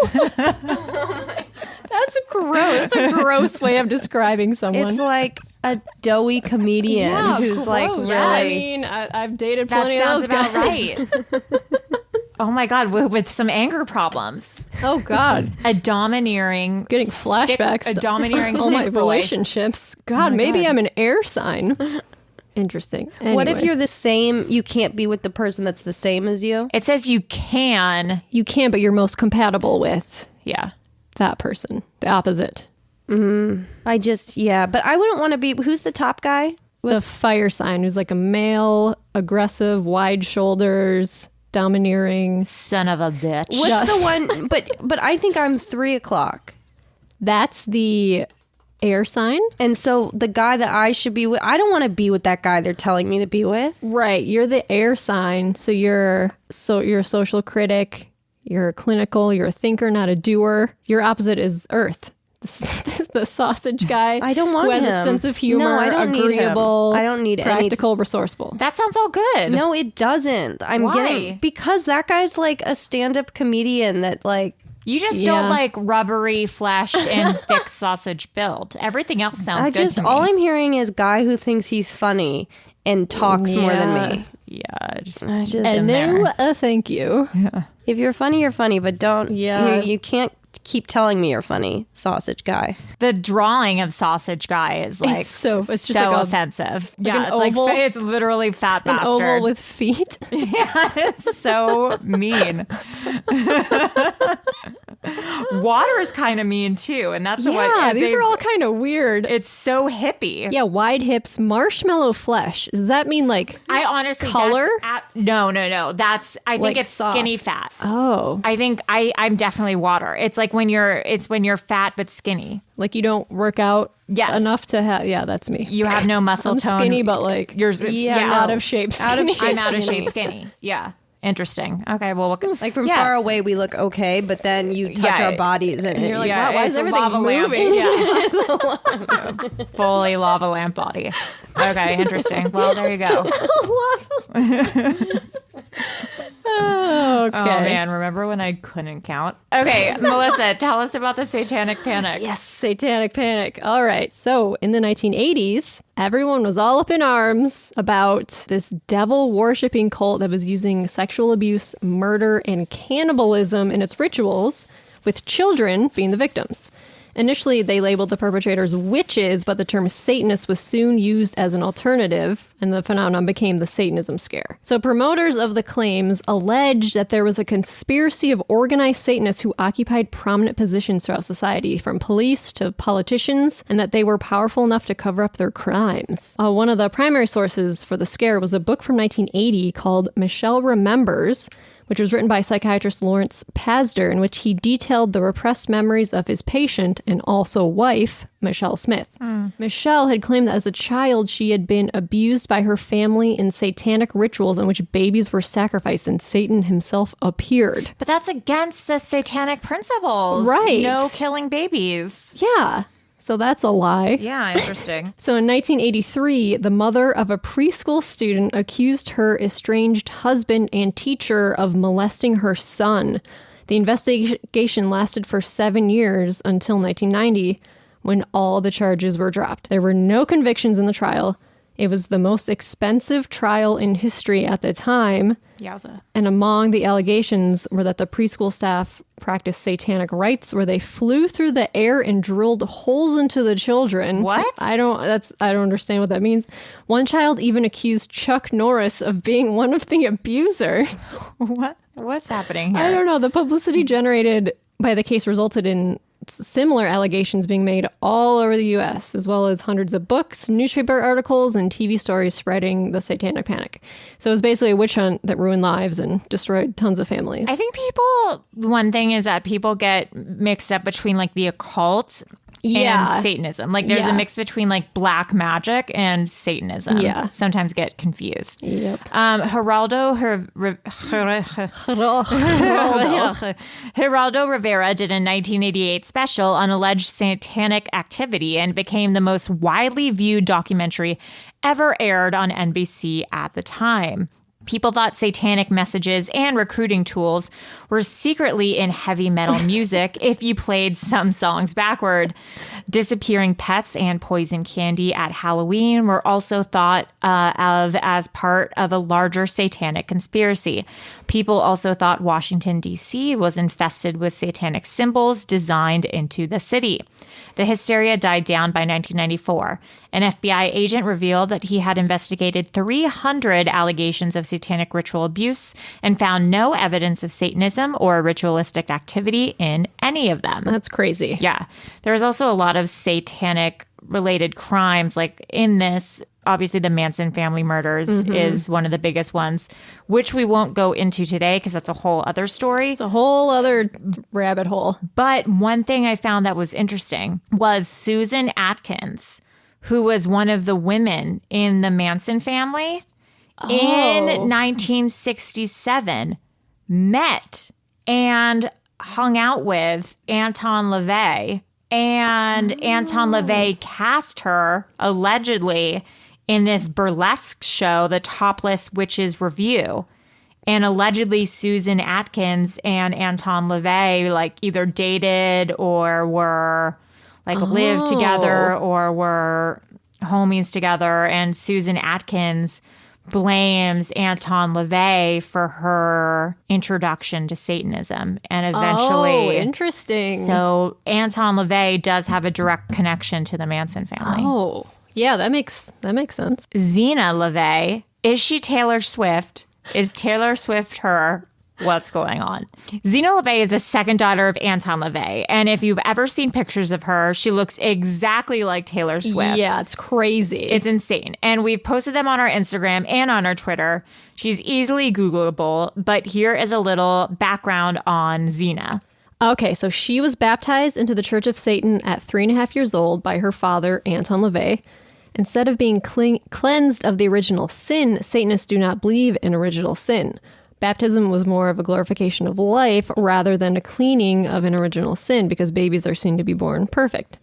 That's gross. That's a gross way of describing someone. It's like a doughy comedian who's like gross. really. I mean, I've dated That plenty sounds of those about guys. right. Oh my God, with some anger problems. Oh God, A domineering... getting flashbacks. A domineering all my thick boy. relationships. God, maybe God. I'm an air sign. Interesting. What if Anyway. you're the same? You can't be with the person that's the same as you. It says you can... You can, but you're most compatible with Yeah. that person, the opposite. But I wouldn't want to be. Who's the top guy? The fire sign, who's like a male, aggressive, wide shoulders, domineering. Son of a bitch. What's the one? But I think I'm 3 o'clock. That's the air sign. And so the guy that I should be with, I don't want to be with that guy they're telling me to be with. Right. You're the air sign. So you're a social critic. You're clinical. You're a thinker, not a doer. Your opposite is Earth. The sausage guy. I don't want who has him. a sense of humor. No, I don't agreeable. need him. I don't need practical, resourceful. That sounds all good. No, it doesn't. Why? Because that guy's like a stand-up comedian that like. You just don't like rubbery flesh and thick sausage build. Everything else sounds good to me. All I'm hearing is guy who thinks he's funny and talks more than me. Yeah, just and no, thank you. Yeah. If you're funny, you're funny, but don't. Yeah. You can't keep telling me you're funny, sausage guy. The drawing of sausage guy is like it's just so like offensive. like yeah, an it's oval, like it's literally fat an bastard. oval with feet. Yeah, it's so mean. Water is kind of mean too, and that's what. Yeah, these are all kind of weird. It's so hippie. Yeah, wide hips, marshmallow flesh. Does that mean like I honestly color? No. That's I think Like it's soft. skinny fat. Oh, I think I'm definitely water. It's like when you're fat but skinny. like you don't work out enough to have. Yeah, that's me. You have no muscle I'm tone. skinny, but like you're out of shape. Skinny. I'm out of shape skinny. Yeah. Interesting. Okay, well, like from far away we look okay, but then you touch our bodies and you're like, wow, why is everything lava moving? Lamp. Yeah. Fully lava lamp body. Okay, interesting. Well, there you go. Okay. Oh man, remember when I couldn't count? Okay, Melissa, tell us about the Satanic Panic. Yes, Satanic Panic. All right. So in the 1980s, everyone was all up in arms about this devil-worshipping cult that was using sexual abuse, murder, and cannibalism in its rituals, with children being the victims. Initially, they labeled the perpetrators witches, but the term Satanist was soon used as an alternative, and the phenomenon became the Satanism scare. So promoters of the claims alleged that there was a conspiracy of organized Satanists who occupied prominent positions throughout society, from police to politicians, and that they were powerful enough to cover up their crimes. One of the primary sources for the scare was a book from 1980 called Michelle Remembers, which was written by psychiatrist Lawrence Pazder, in which he detailed the repressed memories of his patient and also wife, Michelle Smith. Michelle had claimed that as a child, she had been abused by her family in satanic rituals in which babies were sacrificed and Satan himself appeared. But that's against the satanic principles. Right. No killing babies. Yeah. So that's a lie. Yeah, interesting. So in 1983, the mother of a preschool student accused her estranged husband and teacher of molesting her son. The investigation lasted for 7 years until 1990, when all the charges were dropped. There were no convictions in the trial. It was the most expensive trial in history at the time. Yowza. And among the allegations were that the preschool staff practiced satanic rites where they flew through the air and drilled holes into the children. What? I don't understand what that means. One child even accused Chuck Norris of being one of the abusers. What's happening here? I don't know. The publicity generated by the case resulted in similar allegations being made all over the U.S., as well as hundreds of books, newspaper articles, and TV stories spreading the Satanic Panic. So it was basically a witch hunt that ruined lives and destroyed tons of families. I think one thing is that people get mixed up between like the occult and Satanism. Like there's a mix between like black magic and Satanism. Yeah. Sometimes get confused. Yep. Geraldo Rivera did a 1988 special on alleged satanic activity and became the most widely viewed documentary ever aired on NBC at the time. People thought satanic messages and recruiting tools were secretly in heavy metal music if you played some songs backward. Disappearing pets and poison candy at Halloween were also thought of as part of a larger satanic conspiracy. People also thought Washington, D.C. was infested with satanic symbols designed into the city. The hysteria died down by 1994. An FBI agent revealed that he had investigated 300 allegations of satanic ritual abuse and found no evidence of Satanism or ritualistic activity in any of them. That's crazy. Yeah. There was also a lot of satanic related crimes. Like in this, obviously the Manson family murders is one of the biggest ones, which we won't go into today because that's a whole other story. It's a whole other rabbit hole. But one thing I found that was interesting was Susan Atkins, who was one of the women in the Manson family in 1967, met and hung out with Anton LaVey. And Anton LaVey cast her, allegedly, in this burlesque show, The Topless Witches Review. And allegedly Susan Atkins and Anton LaVey like either dated or were like lived together or were homies together. And Susan Atkins blames Anton LaVey for her introduction to Satanism. And eventually... Oh, interesting. So Anton LaVey does have a direct connection to the Manson family. Oh, yeah, that makes sense. Zena LaVey, is she Taylor Swift? Is Taylor Swift her? What's going on? Zena LaVey is the second daughter of Anton LaVey. And if you've ever seen pictures of her, she looks exactly like Taylor Swift. Yeah, it's crazy. It's insane. And we've posted them on our Instagram and on our Twitter. She's easily Googleable, but here is a little background on Zena. Okay, so she was baptized into the Church of Satan at 3.5 years old by her father, Anton LaVey. Instead of being cleansed of the original sin, Satanists do not believe in original sin. Baptism was more of a glorification of life rather than a cleaning of an original sin because babies are seen to be born perfect.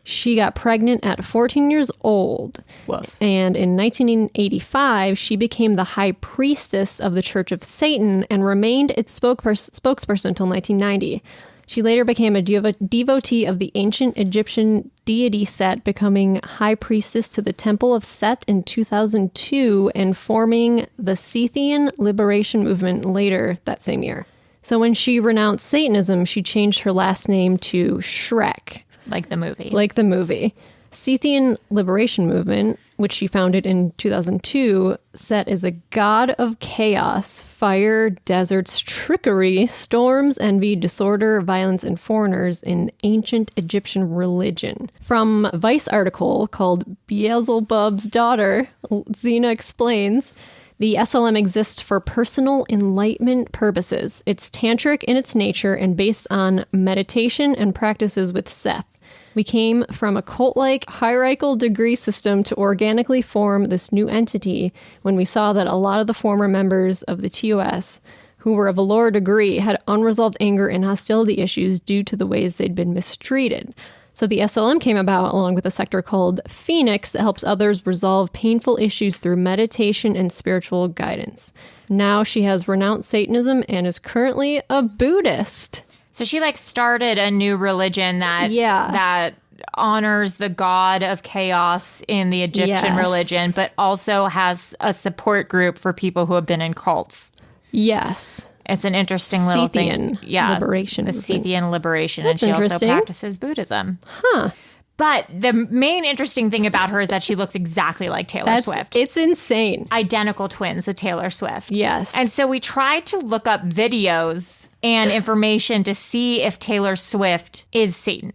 She got pregnant at 14 years old. Woof. And in 1985, she became the high priestess of the Church of Satan and remained its spokesperson until 1990. She later became a devotee of the ancient Egyptian deity Set, becoming high priestess to the Temple of Set in 2002 and forming the Scythian Liberation Movement later that same year. So when she renounced Satanism, she changed her last name to Shrek. Like the movie. Like the movie. Scythian Liberation Movement, which she founded in 2002, Set is a god of chaos, fire, deserts, trickery, storms, envy, disorder, violence, and foreigners in ancient Egyptian religion. From a Vice article called Beelzebub's Daughter, Zena explains, the SLM exists for personal enlightenment purposes. It's tantric in its nature and based on meditation and practices with Seth. We came from a cult-like hierarchical degree system to organically form this new entity when we saw that a lot of the former members of the TOS, who were of a lower degree, had unresolved anger and hostility issues due to the ways they'd been mistreated. So the SLM came about along with a sector called Phoenix that helps others resolve painful issues through meditation and spiritual guidance. Now she has renounced Satanism and is currently a Buddhist. So she like started a new religion that honors the god of chaos in the Egyptian religion, but also has a support group for people who have been in cults. Yes. It's an interesting little Scythian thing. Yeah. Liberation. The Scythian liberation. That's and she also interesting. practices Buddhism. Huh. But the main interesting thing about her is that she looks exactly like Taylor Swift. It's insane. Identical twins with Taylor Swift. Yes. And so we tried to look up videos and information to see if Taylor Swift is Satan.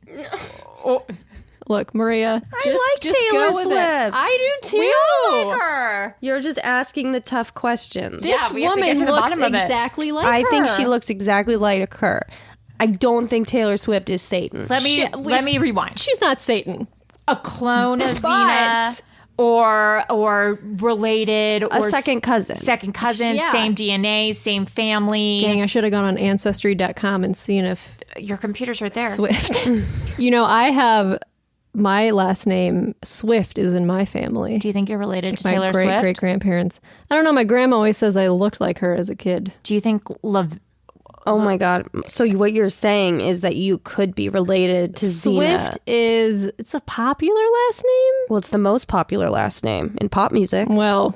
Look, Maria, just Taylor go with Swift. it. I do too. We all like her. You're just asking the tough questions. This we have to get woman to the looks bottom of it. exactly like I her. think she looks exactly like her. I don't think Taylor Swift is Satan. Let me rewind. She's not Satan. A clone of Xena or related or second cousin. Second cousin, Yeah. same DNA, same family. Dang, I should have gone on Ancestry.com and seen if Your computer's right there. Swift. You know, I have my last name, Swift, is in my family. Do you think you're related to My Taylor Swift? great-great-grandparents. I don't know. My grandma always says I looked like her as a kid. Do you think Oh my God. So what you're saying is that you could be related to Xena. Swift it's a popular last name? Well, it's the most popular last name in pop music. Well,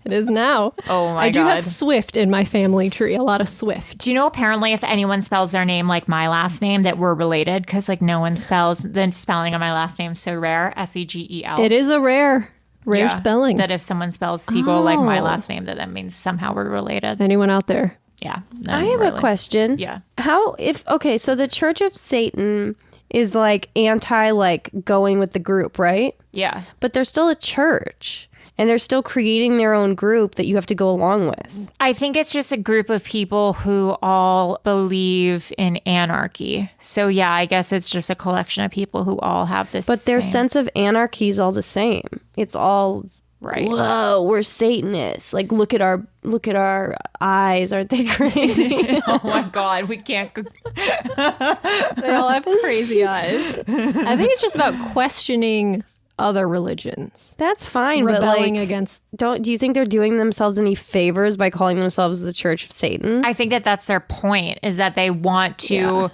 it is now. Oh my I do God. have Swift in my family tree. A lot of Swift. Do you know apparently if anyone spells their name like my last name that we're related? Because like no one spells, the spelling of my last name is so rare, Segel. It is a rare Yeah, spelling. That if someone spells Siegel like my Oh. last name, that means somehow we're related. Anyone out there? Yeah. I have a question. Yeah. So the Church of Satan is like anti like going with the group, right? Yeah. But they're still a church. And they're still creating their own group that you have to go along with. I think it's just a group of people who all believe in anarchy. So yeah, I guess it's just a collection of people who all have this. But their same- sense of anarchy is all the same. It's all right. Whoa, we're Satanists. Like look at our eyes, aren't they crazy? Oh my God, we can't. They all have crazy eyes. I think it's just about questioning other religions. That's fine, Rebelling but like, against. do you think they're doing themselves any favors by calling themselves the Church of Satan? I think that that's their point, is that they want to,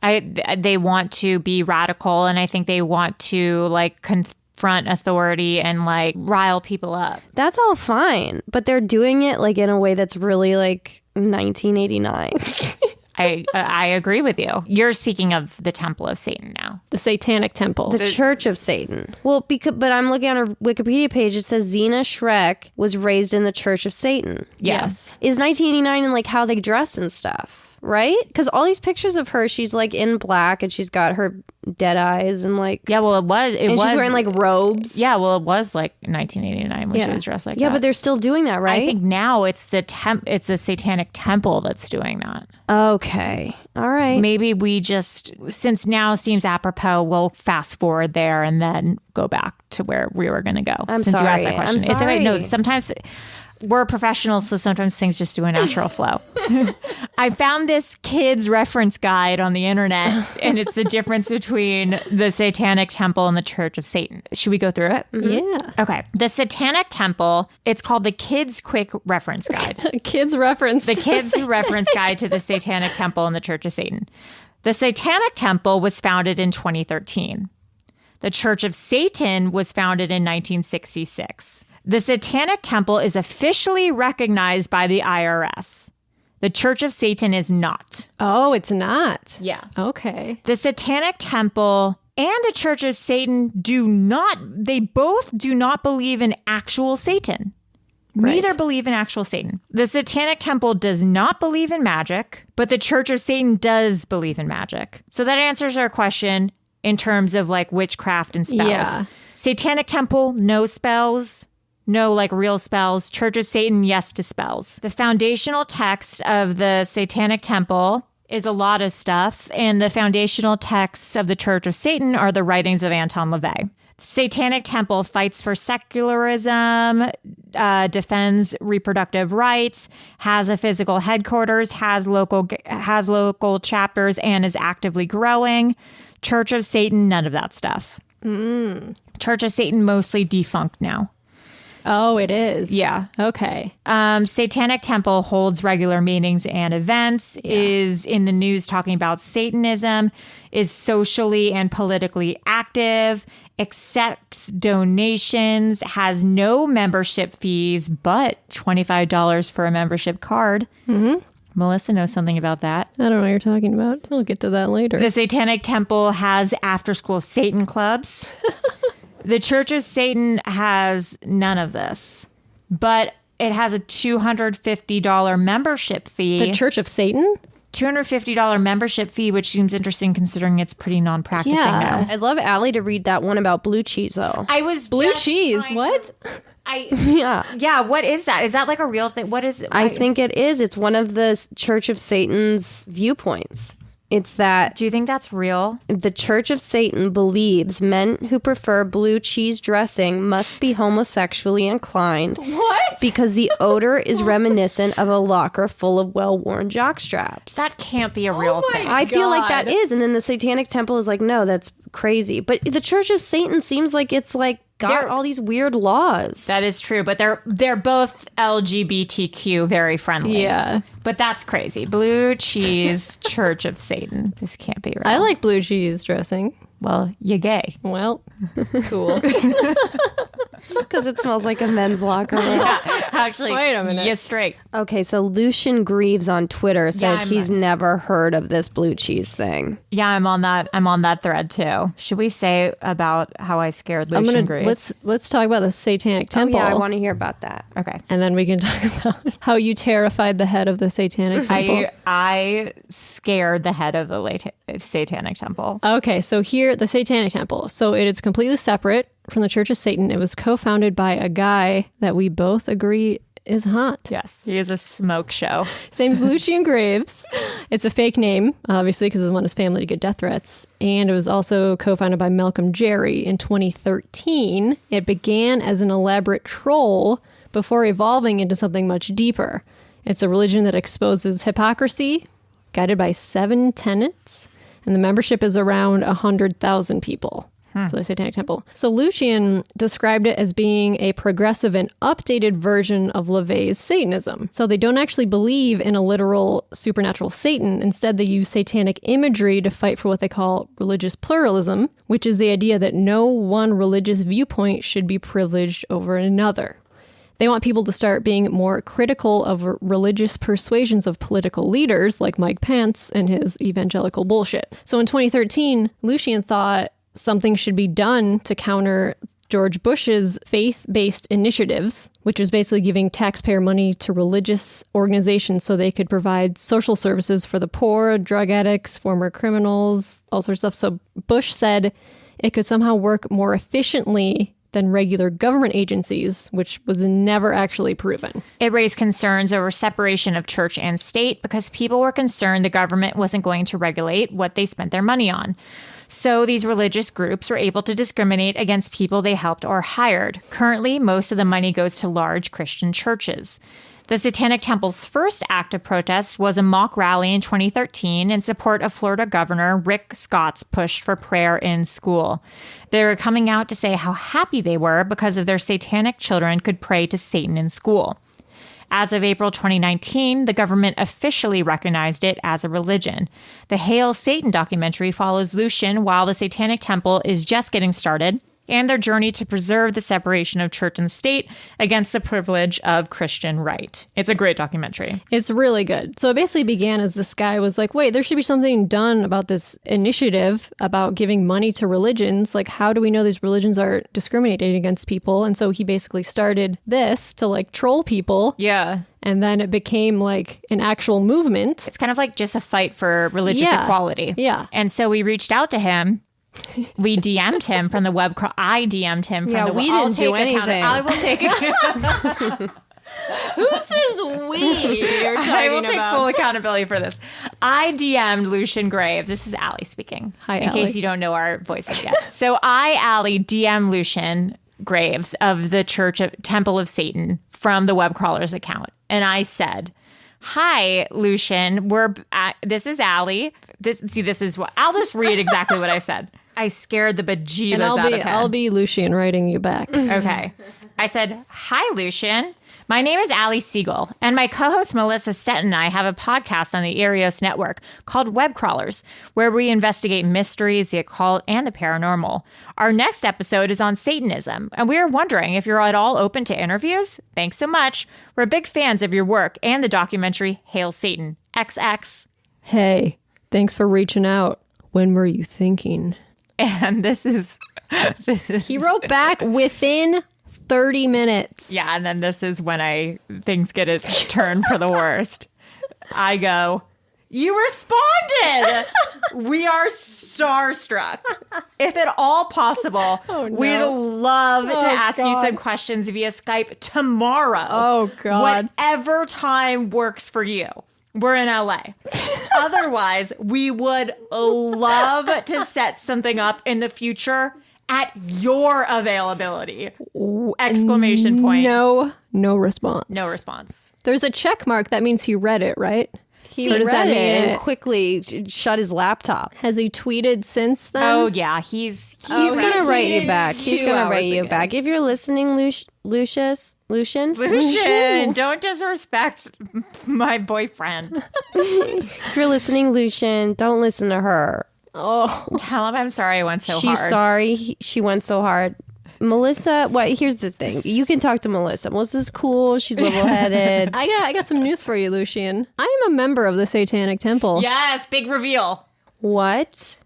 they want to be radical, and I think they want to like confront authority and like rile people up. That's all fine, but they're doing it like in a way that's really like 1989. I agree with you. You're speaking of the Temple of Satan now. The Satanic Temple. The Church of Satan. Well, but I'm looking on her Wikipedia page. It says Xena Shrek was raised in the Church of Satan. Yes. Is 1989 and like how they dress and stuff, right? Because all these pictures of her, she's like in black and she's got her dead eyes and like Yeah, well, she's she's wearing like robes. Yeah, well, it was like 1989 when she was dressed like that. Yeah, but they're still doing that, right? I think now it's the Satanic Temple that's doing that. Okay. All right. Maybe we just, since now seems apropos, we'll fast forward there and then go back to where we were going to go. I'm since sorry. you asked that question. I'm It's okay. No, sorry. sometimes we're professionals, so sometimes things just do a natural flow. I found this kid's reference guide on the internet, and it's the difference between the Satanic Temple and the Church of Satan. Should we go through it? Yeah. Okay. The Satanic Temple, it's called the Kids Quick Reference Guide. Kids reference. The Kids Reference Guide to the Satanic Temple and the Church of Satan. The Satanic Temple was founded in 2013. The Church of Satan was founded in 1966. The Satanic Temple is officially recognized by the IRS. The Church of Satan is not. Oh, it's not. Yeah. Okay. The Satanic Temple and the Church of Satan they both do not believe in actual Satan. Neither believe in actual Satan. The Satanic Temple does not believe in magic, but the Church of Satan does believe in magic. So that answers our question in terms of like witchcraft and spells. Yeah. Satanic Temple, no spells. No, like real spells. Church of Satan, yes to spells. The foundational text of the Satanic Temple is a lot of stuff, and the foundational texts of the Church of Satan are the writings of Anton LaVey. Satanic Temple fights for secularism, defends reproductive rights, has a physical headquarters, has local chapters, and is actively growing. Church of Satan, none of that stuff. Church of Satan mostly defunct now. Oh, it is. Yeah. Okay. Satanic Temple holds regular meetings and events, is in the news talking about Satanism, is socially and politically active, accepts donations, has no membership fees, but $25 for a membership card. Mm-hmm. Melissa knows something about that. I don't know what you're talking about. We'll get to that later. The Satanic Temple has after-school Satan clubs. The Church of Satan has none of this, but it has a $250 membership fee. The Church of Satan? $250 membership fee, which seems interesting considering it's pretty non-practicing now. I'd love Allie to read that one about blue cheese, though. I was Blue just cheese? trying What? Yeah. What is that? Is that like a real thing? What is it? I think it is. It's one of the Church of Satan's viewpoints. It's that Do you think that's real? the Church of Satan believes men who prefer blue cheese dressing must be homosexually inclined. What? Because the odor is reminiscent of a locker full of well-worn jockstraps. That can't be a real thing. I feel like that is. And then the Satanic Temple is like, no, that's crazy. But the Church of Satan seems like it's like got all these weird laws. That is true, but they're both LGBTQ very friendly. Yeah. But that's crazy. Blue cheese, Church of Satan. This can't be real. I like blue cheese dressing. Well, you're gay. Well, cool. Because it smells like a men's locker room. Actually, Wait a minute. yes, straight. Okay, so Lucian Greaves on Twitter said I'm- he's never heard of this blue cheese thing. Yeah, I'm on that thread too. Should we say about how I scared Lucian Graves? let's talk about the Satanic Temple. Oh, yeah, I want to hear about that. Okay. and then we can talk about how you terrified the head of the Satanic Temple. I scared the head of the Satanic Temple. Okay, so here, the Satanic Temple. So it is completely separate from the Church of Satan. It was co-founded by a guy that we both agree is hot. Yes, he is a smoke show. His name's Lucian Graves. It's a fake name, obviously, because he doesn't want his family to get death threats. And it was also co-founded by Malcolm Jerry in 2013. It began as an elaborate troll before evolving into something much deeper. It's a religion that exposes hypocrisy, guided by 7 tenets, and the membership is around 100,000 people. For the Satanic Temple. So Lucian described it as being a progressive and updated version of LaVey's Satanism. So they don't actually believe in a literal supernatural Satan. Instead, they use satanic imagery to fight for what they call religious pluralism, which is the idea that no one religious viewpoint should be privileged over another. They want people to start being more critical of religious persuasions of political leaders like Mike Pence and his evangelical bullshit. So in 2013, Lucian thought something should be done to counter George Bush's faith-based initiatives, which is basically giving taxpayer money to religious organizations so they could provide social services for the poor, drug addicts, former criminals, all sorts of stuff. So Bush said it could somehow work more efficiently than regular government agencies, which was never actually proven. It raised concerns over separation of church and state because people were concerned the government wasn't going to regulate what they spent their money on. So these religious groups were able to discriminate against people they helped or hired. Currently, most of the money goes to large Christian churches. The Satanic Temple's first act of protest was a mock rally in 2013 in support of Florida Governor Rick Scott's push for prayer in school. They were coming out to say how happy they were because of their satanic children could pray to Satan in school. As of April 2019, the government officially recognized it as a religion. The Hail Satan documentary follows Lucian while the Satanic Temple is just getting started, and their journey to preserve the separation of church and state against the privilege of Christian right. It's a great documentary. It's really good. So it basically began as this guy was like, wait, there should be something done about this initiative about giving money to religions. Like, how do we know these religions are discriminating against people? And so he basically started this to like troll people. Yeah. And then it became like an actual movement. It's kind of like just a fight for religious equality. Yeah. And so we reaced out to him. We DM'd him from the web crawl. I DM'd him from the web. We didn't do anything. I will take it. Who's this we you're talking I will take about? full accountability for this. I DM'd Lucian Graves. This is Allie speaking. Hi, in Allie. case you don't know our voices yet. So I, Allie, DM Lucian Graves of the Temple of Satan from the web crawlers account. And I said, hi, Lucian. This is Allie. This is what I'll just read exactly what I said. I scared the bejeebus And out of him. I'll be Lucian writing you back. Okay. I said, hi, Lucian. My name is Allie Siegel, and my co-host Melissa Stetton and I have a podcast on the Arios Network called Web Crawlers, where we investigate mysteries, the occult, and the paranormal. Our next episode is on Satanism, and we are wondering if you're at all open to interviews? Thanks so much. We're big fans of your work and the documentary Hail Satan. XX. Hey, thanks for reaching out. When were you thinking? And this is He wrote back within 30 minutes. yeah, and then this is when things get a turn for the worst. I go, you responded. We are starstruck. If at all possible, we'd love to ask you some questions via Skype tomorrow. Oh, God. Whatever time works for you. We're in LA. Otherwise, we would love to set something up in the future at your availability. Exclamation point. No response. No response. There's a check mark. That means he read it, right? He So does that read mean it and it- quickly shut his laptop. Has he tweeted since then? Oh yeah, he's He's gonna write you back. He's 2 gonna write hours you ago. back. If you're listening, Lucian. Lucian, don't disrespect my boyfriend. If you're listening, Lucian, don't listen to her. Oh, Tell him I'm sorry I went so She's hard. sorry. She went so hard. Melissa, here's the thing. You can talk to Melissa. Melissa's cool. She's level-headed. I got some news for you, Lucian. I am a member of the Satanic Temple. Yes, big reveal. What?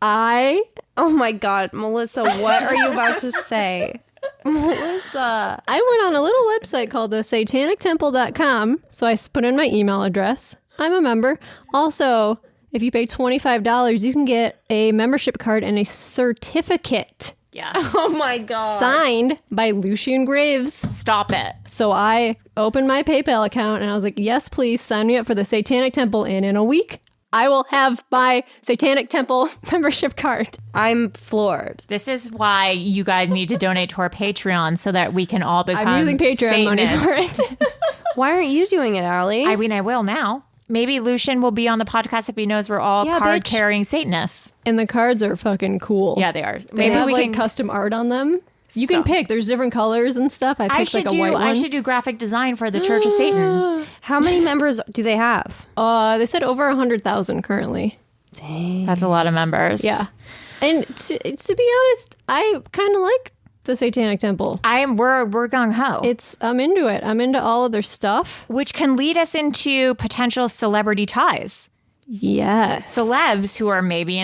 Oh my God, Melissa, what are you about to say? Melissa. I went on a little website called the satanictemple.com, so I put in my email address. I'm a member. Also, if you pay $25, you can get a membership card and a certificate. Yeah. Oh my God. Signed by Lucian Graves. Stop it. So I opened my PayPal account and I was like, yes, please sign me up for the Satanic Temple. And in a week, I will have my Satanic Temple membership card. I'm floored. This is why you guys need to donate to our Patreon so that we can all become I'm using Patreon money Satanists. for it. Why aren't you doing it, Allie? I mean, I will now. Maybe Lucian will be on the podcast if he knows we're all Yeah, card-carrying Satanists. And the cards are fucking cool. Yeah, they are. They Maybe have we like can custom art on them. You can Stop. pick. There's different colors and stuff. I picked like a white one. I should do graphic design for the Church of Satan. How many members do they have? They said over 100,000 currently. Dang. That's a lot of members. Yeah. And to be honest, I kind of like the Satanic Temple. We're gung ho. I'm into it. I'm into all of their stuff. Which can lead us into potential celebrity ties. Yes. Celebs who are maybe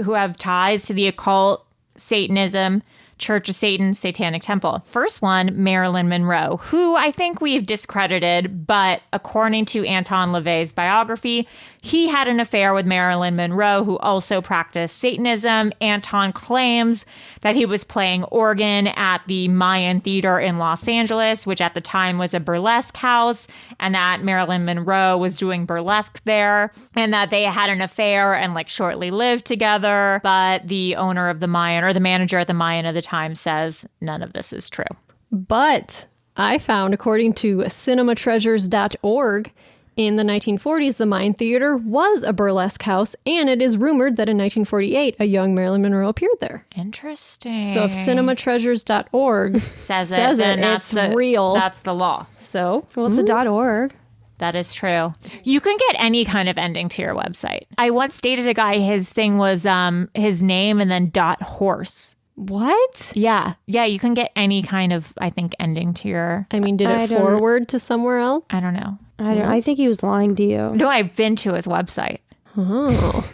who have ties to the occult, Satanism, Church of Satan, Satanic Temple. First one, Marilyn Monroe, who I think we've discredited, but according to Anton LaVey's biography, he had an affair with Marilyn Monroe, who also practiced Satanism. Anton claims that he was playing organ at the Mayan Theater in Los Angeles, which at the time was a burlesque house, and that Marilyn Monroe was doing burlesque there, and that they had an affair and like shortly lived together. But the owner of the Mayan, or the manager at the Mayan at the time, says none of this is true. But I found, according to cinematreasures.org, in the 1940s, the Mayan Theater was a burlesque house, and it is rumored that in 1948, a young Marilyn Monroe appeared there. Interesting. So if cinematreasures.org says it, then it's real. That's the law. So, Well, it's a .org. That is true. You can get any kind of ending to your website. I once dated a guy, his thing was his name and then .horse. What? Yeah. Yeah, you can get any kind of, I think, ending to your... I mean, did it forward to somewhere else? I don't know. I think he was lying to you. No, I've been to his website. Oh.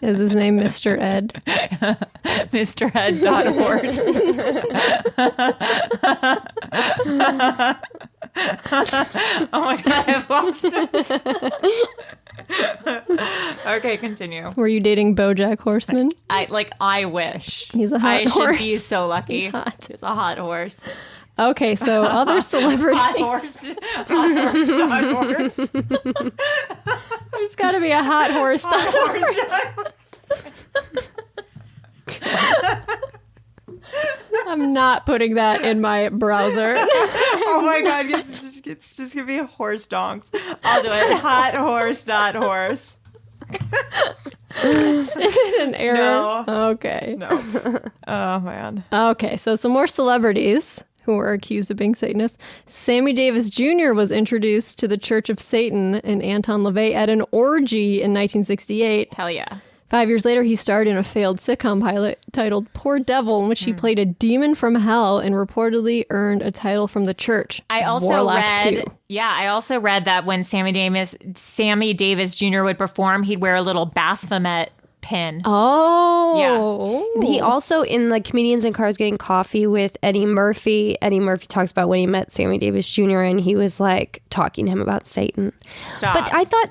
Is his name Mr. Ed? Mr. Ed.horse. Oh my God, I've lost it. Okay, continue. Were you dating BoJack Horseman? I wish. He's a hot horse. I should be so lucky. He's hot. He's a hot horse. Okay, so other celebrities. Hot horse. Hot horse. There's got to be a hot horse. I'm not putting that in my browser. Oh my God, it's just gonna be a horse donks. I'll do it. Hot horse. Is it an error? No. Okay. No. Oh man. Okay, so some more celebrities who were accused of being Satanists. Sammy Davis Jr. was introduced to the Church of Satan and Anton LaVey at an orgy in 1968. Hell yeah. 5 years later, he starred in a failed sitcom pilot titled Poor Devil, in which he played a demon from hell and reportedly earned a title from the church. I also Warlock read 2. I also read that when Sammy Davis Jr. would perform, he'd wear a little Baphomet pin. Oh. Yeah. He also, in the Comedians in Cars Getting Coffee with Eddie Murphy talks about when he met Sammy Davis Jr. and he was like talking to him about Satan. Stop. But I thought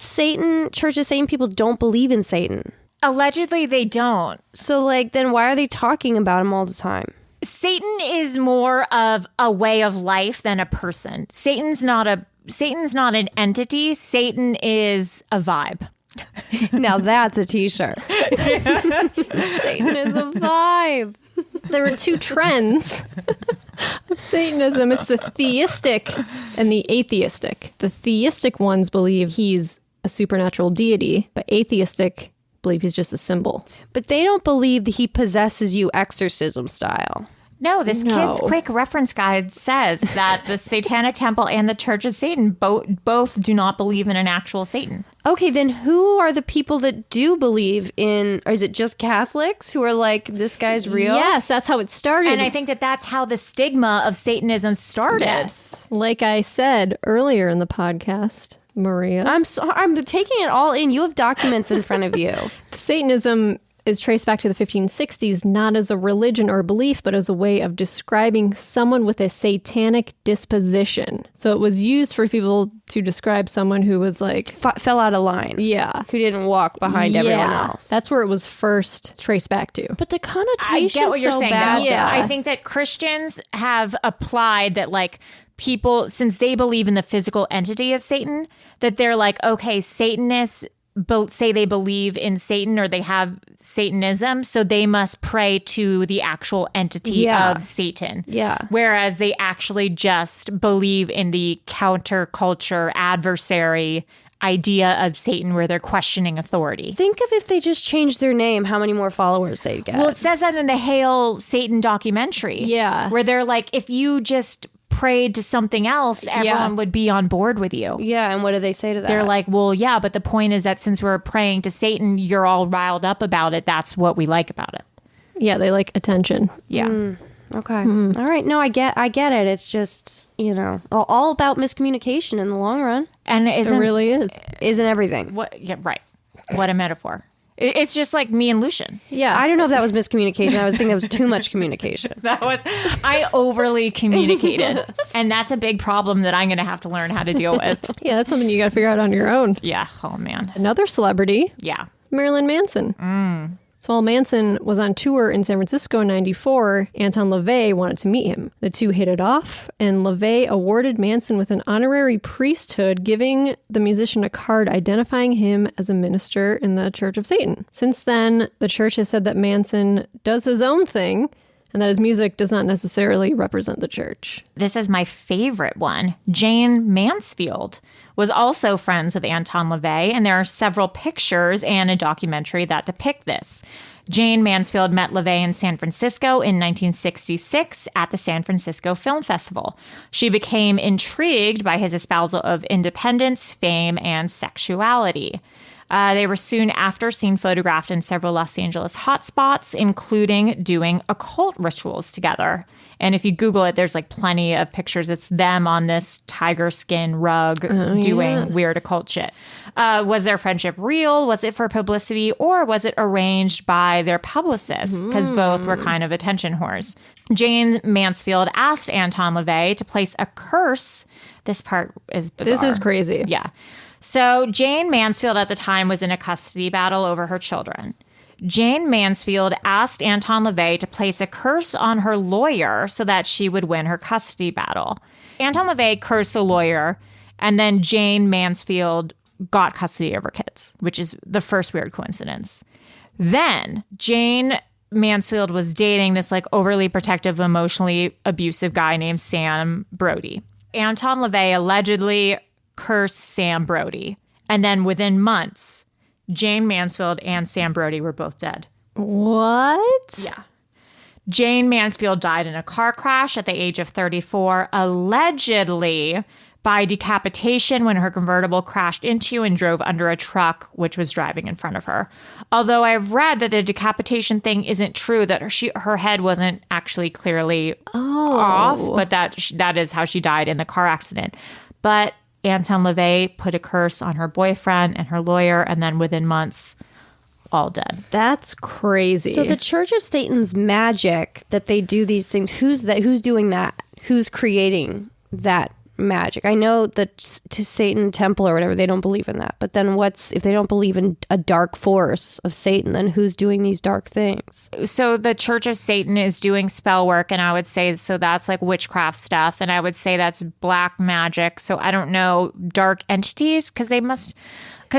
Church of Satan people don't believe in Satan. Allegedly, they don't. So then why are they talking about him all the time? Satan is more of a way of life than a person. Satan's not an entity. Satan is a vibe. Now that's a t-shirt. Satan is a vibe. There were two trends of Satanism. It's the theistic and the atheistic. The theistic ones believe he's a supernatural deity, but atheistic believe he's just a symbol. But they don't believe that he possesses you exorcism style. No, this No. Kid's Quick Reference Guide says that the Satanic Temple and the Church of Satan both do not believe in an actual Satan. Okay, then who are the people that do believe in, or is it just Catholics who are like, this guy's real? Yes, that's how it started. And I think that that's how the stigma of Satanism started. Yes. Like I said earlier in the podcast, Maria, I'm taking it all in. You have documents in front of you. Satanism is traced back to the 1560s, not as a religion or belief, but as a way of describing someone with a satanic disposition. So it was used for people to describe someone who was like... Fell out of line. Yeah. Who didn't walk behind everyone else. That's where it was first traced back to. But the connotation I get what you're so saying. bad. Though. Yeah. I think that Christians have applied that, like, people, since they believe in the physical entity of Satan, that they're like, okay, Satanists say they believe in Satan or they have Satanism, so they must pray to the actual entity of Satan. Yeah. Whereas they actually just believe in the counterculture adversary idea of Satan where they're questioning authority. Think of if they just changed their name, how many more followers they'd get. Well, it says that in the Hail Satan documentary. Yeah. Where they're like, if you just prayed to something else, everyone would be on board with you. Yeah, and what do they say to that? They're like, well, yeah, but the point is that since we're praying to Satan, you're all riled up about it. That's what we like about it. Yeah, they like attention. Yeah. Okay. All right. No, I get it. It's just, all about miscommunication in the long run. And It really is. Isn't everything. What? Yeah, right. What a metaphor. It's just like me and Lucian. Yeah. I don't know if that was miscommunication. I was thinking that was too much communication. I overly communicated. And that's a big problem that I'm going to have to learn how to deal with. Yeah, that's something you got to figure out on your own. Yeah. Oh, man. Another celebrity, Yeah. Marilyn Manson. So while Manson was on tour in San Francisco in 94, Anton LaVey wanted to meet him. The two hit it off, and LaVey awarded Manson with an honorary priesthood, giving the musician a card identifying him as a minister in the Church of Satan. Since then, the church has said that Manson does his own thing, and that his music does not necessarily represent the church. This is my favorite one. Jane Mansfield was also friends with Anton LaVey, and there are several pictures and a documentary that depict this. Jane Mansfield met LaVey in San Francisco in 1966 at the San Francisco Film Festival. She became intrigued by his espousal of independence, fame, and sexuality. They were soon after seen photographed in several Los Angeles hotspots, including doing occult rituals together. And if you Google it, there's like plenty of pictures. It's them on this tiger skin rug doing weird occult shit. Was their friendship real? Was it for publicity? Or was it arranged by their publicists? Because both were kind of attention whores. Jane Mansfield asked Anton LaVey to place a curse. This part is bizarre. This is crazy. Yeah. So Jane Mansfield at the time was in a custody battle over her children. Jane Mansfield asked Anton LaVey to place a curse on her lawyer so that she would win her custody battle. Anton LaVey cursed the lawyer, and then Jane Mansfield got custody of her kids, which is the first weird coincidence. Then Jane Mansfield was dating this like overly protective, emotionally abusive guy named Sam Brody. Anton LaVey allegedly cursed Sam Brody. And then within months, Jane Mansfield and Sam Brody were both dead. What? Yeah. Jane Mansfield died in a car crash at the age of 34, allegedly by decapitation when her convertible crashed into and drove under a truck which was driving in front of her. Although I've read that the decapitation thing isn't true, that her head wasn't actually clearly off, but that is how she died in the car accident. But Anton LaVey put a curse on her boyfriend and her lawyer, and then within months, all dead. That's crazy. So the Church of Satan's magic that they do these things, who's doing that? Who's creating that magic? I know that to Satan Temple or whatever, they don't believe in that. But then if they don't believe in a dark force of Satan, then who's doing these dark things? So the Church of Satan is doing spell work, and I would say, so that's like witchcraft stuff. And I would say that's black magic. So I don't know, dark entities, because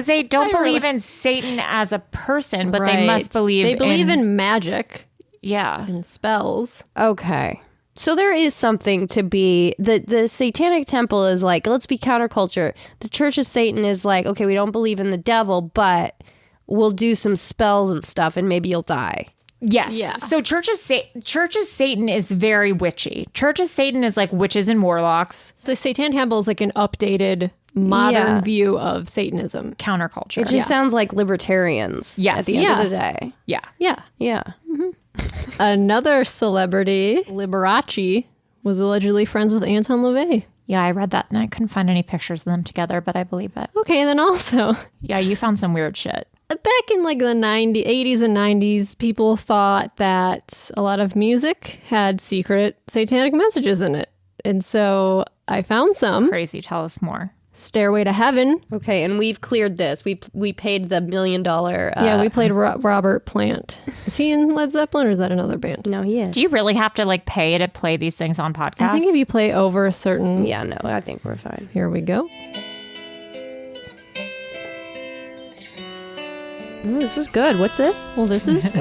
they don't believe in Satan as a person, but they must believe in magic. Yeah. And spells. Okay. So there is something to be, the Satanic Temple is like, let's be counterculture. The Church of Satan is like, okay, we don't believe in the devil, but we'll do some spells and stuff and maybe you'll die. Yes. Yeah. So Church of Satan is very witchy. Church of Satan is like witches and warlocks, The Satanic Temple is like an updated, modern Yeah. view of Satanism. counterculture. It just sounds like libertarians. Yes. At the end Yeah. of the day. yeah. Yeah. Yeah. Another celebrity, Liberace, was allegedly friends with Anton LaVey. Yeah, I read that and I couldn't find any pictures of them together, but I believe it. Okay, and then also, Yeah, you found some weird shit. back in like the 80s and 90s, people thought that a lot of music had secret satanic messages in it. And so I found some. Crazy. Tell us more. Stairway to Heaven. Okay, and we've cleared this. We paid the $1 million. Yeah, we played Robert Plant. Is he in Led Zeppelin or is that another band? No, he is. Do you really have to like pay to play these things on podcasts? I think if you play over a certain... Yeah, no, I think we're fine. Here we go. Ooh, this is good. What's this? Well, this is...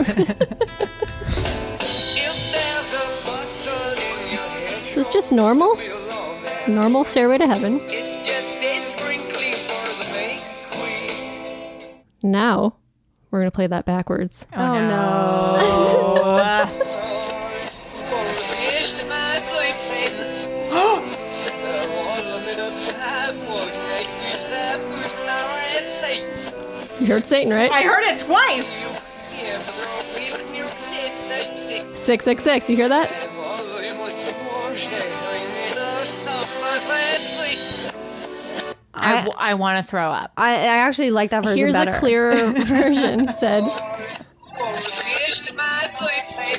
This is just normal. Normal Stairway to Heaven. Now, we're going to play that backwards. Oh, no. You heard Satan, right? I heard it twice. 666, you hear that? I want to throw up. I actually like that version Here's better. a clearer version. He said,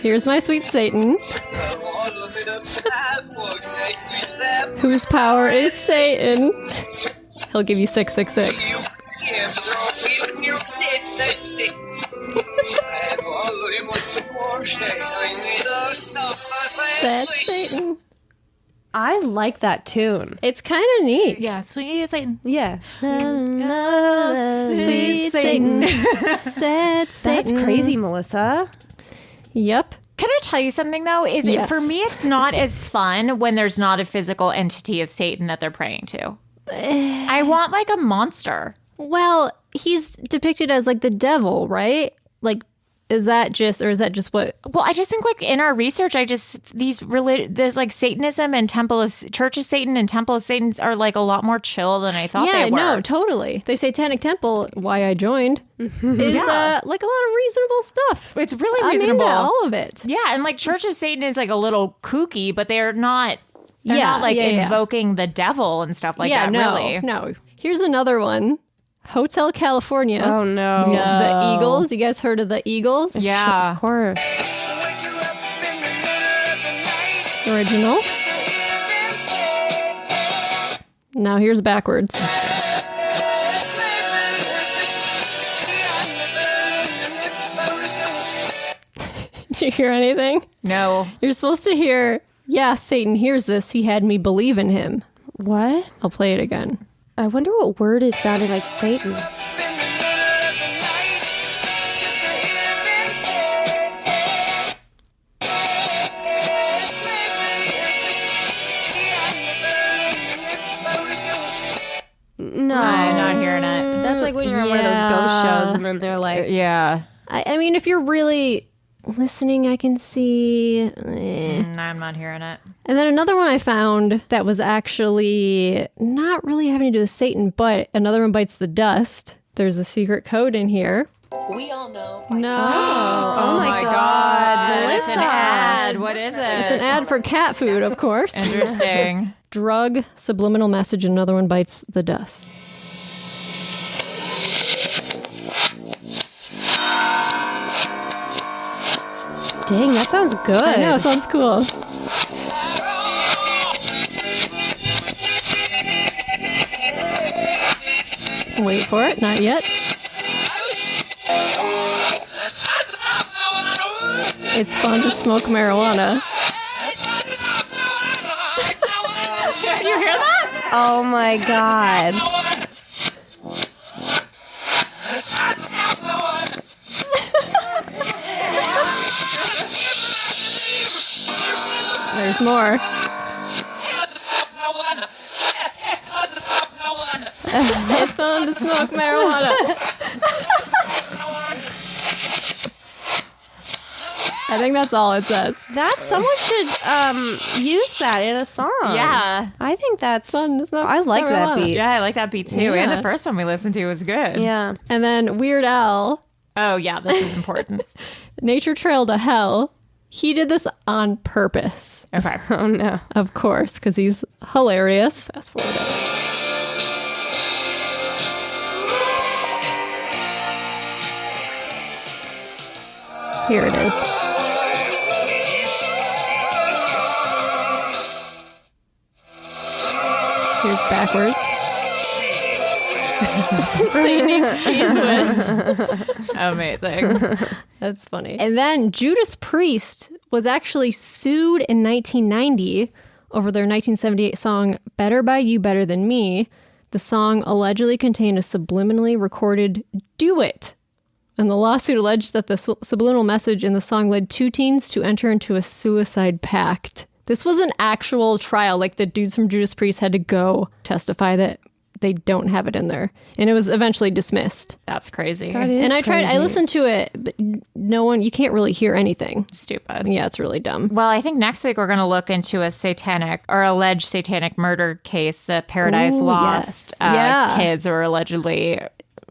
here's my sweet Satan, whose power is Satan. He'll give you 666. That's Satan. I like that tune. It's kind of neat. Yeah, sweet Satan. Yeah. Sweet Satan. Said That's Satan. crazy, Melissa. Yep. Can I tell you something though? Is it Yes. for me? It's not as fun when there's not a physical entity of Satan that they're praying to. I want like a monster. Well, he's depicted as like the devil, right? Like, is that just what? Well, I just think like in our research, there's like Satanism and Church of Satan and Temple of Satan are like a lot more chill than I thought Yeah, they were. no, totally. The Satanic Temple, why I joined, is Yeah. like a lot of reasonable stuff. It's really I'm into reasonable. all of it. Yeah, and like Church of Satan is like a little kooky, but they're not. They're Yeah, not like yeah, yeah. invoking the devil and stuff like yeah, that. no, Really. no. Here's another one. Hotel California. Oh, no. The Eagles. You guys heard of the Eagles? Yeah. Of course. Original. Now here's backwards. Did you hear anything? No. You're supposed to hear, yeah, Satan hears this. He had me believe in him. What? I'll play it again. I wonder what word is sounding like Satan. No. I'm not hearing it. That's like when you're on one of those ghost shows and then they're like, Yeah. I mean, if you're really listening, I can see. I'm not hearing it. And then another one I found that was actually not really having to do with Satan, but another one bites the dust. There's a secret code in here. We all know. No. oh my God, It's an Melissa. ad. What is it? It's an ad for cat food, of course. Interesting. Drug, subliminal message, another one bites the dust. Dang, that sounds good. I know, it sounds cool. Wait for it, not yet. It's fun to smoke marijuana. You hear that? Oh my God. There's more. It's fun to smoke marijuana. I think that's all it says. Someone should use that in a song. Yeah. I think that's fun. I like that beat. Yeah, I like that beat too. Yeah. And the first one we listened to was good. Yeah. And then Weird Al, Oh, yeah, this is important. Nature Trail to Hell. He did this on purpose, Okay. Oh no. of course, because he's hilarious. Fast forward. Here it is. Here's backwards. Satan eats cheese whiz. Amazing. That's funny. And then Judas Priest was actually sued in 1990 over their 1978 song Better by You, Better Than Me. The song allegedly contained a subliminally recorded "Do It." And the lawsuit alleged that the subliminal message in the song led two teens to enter into a suicide pact. This was an actual trial. Like, the dudes from Judas Priest had to go testify that they don't have it in there. And it was eventually dismissed. That's crazy. That is And I crazy. listened to it, but you can't really hear anything. Stupid. Yeah, it's really dumb. Well, I think next week we're going to look into a satanic or alleged satanic murder case, the Paradise Ooh, Lost yes. Yeah. kids were allegedly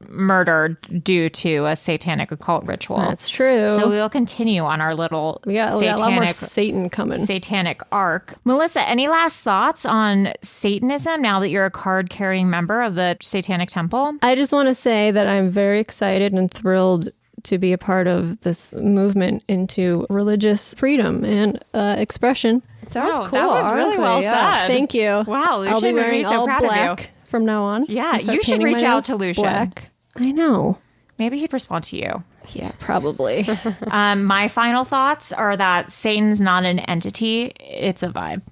murdered due to a satanic occult ritual. That's true. So we'll continue on our little we got a lot more Satan coming. satanic arc. Melissa, any last thoughts on Satanism now that you're a card-carrying member of the Satanic Temple? I just want to say that I'm very excited and thrilled to be a part of this movement into religious freedom and expression. It sounds Wow, cool. that was really honestly, well yeah. said. Thank you. Wow, Lucian I'll be would be wearing so all proud of you. black from now on. Yeah, I'll start you should painting reach my out nails to Lucian. black. I know. Maybe he'd respond to you. Yeah, probably. My final thoughts are that Satan's not an entity, it's a vibe.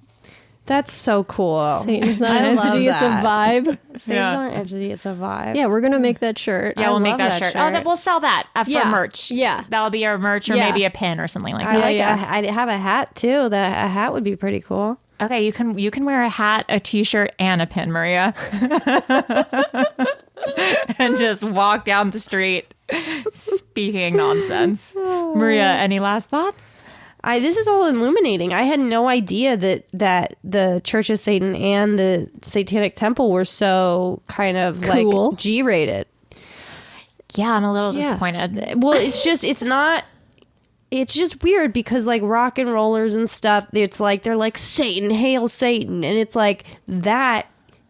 That's so cool. Satan's not I an love entity, it's a that. vibe. Satan's Yeah. not an entity, it's a vibe. Yeah, we're going to make that shirt. Yeah, we'll make love that that shirt. shirt. Oh, we'll sell that for Yeah. merch. Yeah. That'll be our merch or Yeah. maybe a pin or something like I that. like yeah. I have a hat too. A hat would be pretty cool. Okay, you can wear a hat, a t-shirt, and a pin, Maria. And just walk down the street speaking nonsense. Maria, any last thoughts? This is all illuminating. I had no idea that the Church of Satan and the Satanic Temple were so kind of Cool. like G-rated. Yeah, I'm a little Yeah. disappointed. Well, it's just weird because like rock and rollers and stuff, it's like they're like Satan, hail Satan, and it's like that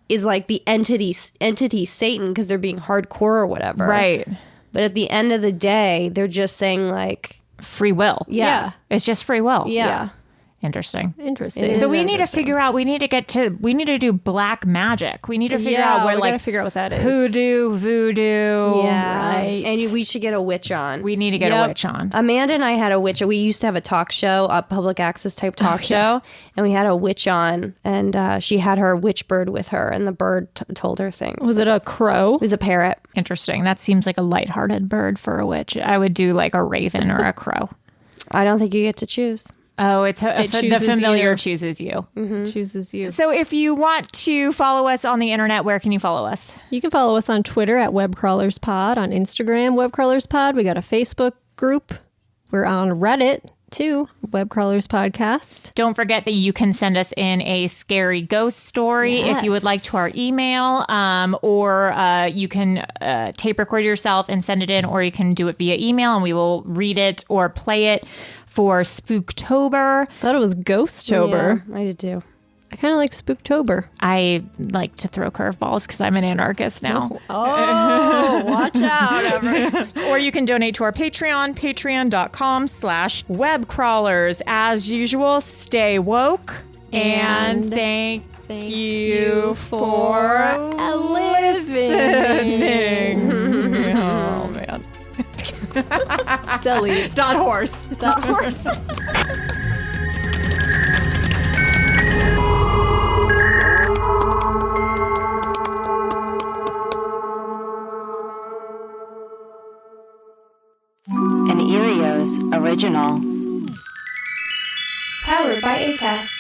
is like the entity Satan because they're being hardcore or whatever. Right. But at the end of the day, they're just saying like, Free will. yeah. It's just free will. Yeah. Interesting. Interesting. It So is we need to interesting. figure out, we need to do black magic. We need to figure out where we gotta like figure out what that is. hoodoo, voodoo. Yeah. Right. And we should get a witch on. We need to get a Yep. witch on. Amanda and I had a witch. We used to have a talk show, a public access type talk show, and we had a witch on, and she had her witch bird with her, and the bird told her things. Was it a crow? It was a parrot. Interesting. That seems like a lighthearted bird for a witch. I would do like a raven or a crow. I don't think you get to choose. Oh, the chooses familiar you. chooses you. Chooses you. So if you want to follow us on the internet, where can you follow us? You can follow us on Twitter at WebCrawlersPod, on Instagram, WebCrawlersPod. We got a Facebook group. We're on Reddit, too, WebCrawlers Podcast. Don't forget that you can send us in a scary ghost story if you would like to our email, or you can tape record yourself and send it in, or you can do it via email and we will read it or play it for Spooktober. Thought it was Ghosttober. Yeah, I did too. I kind of like Spooktober. I like to throw curveballs because I'm an anarchist now. Oh, watch out. Or you can donate to our Patreon, patreon.com/webcrawlers. As usual, stay woke and thank you for listening. Oh, man. Delete. Dot horse. Dot horse. An Erios original. Powered by Acast.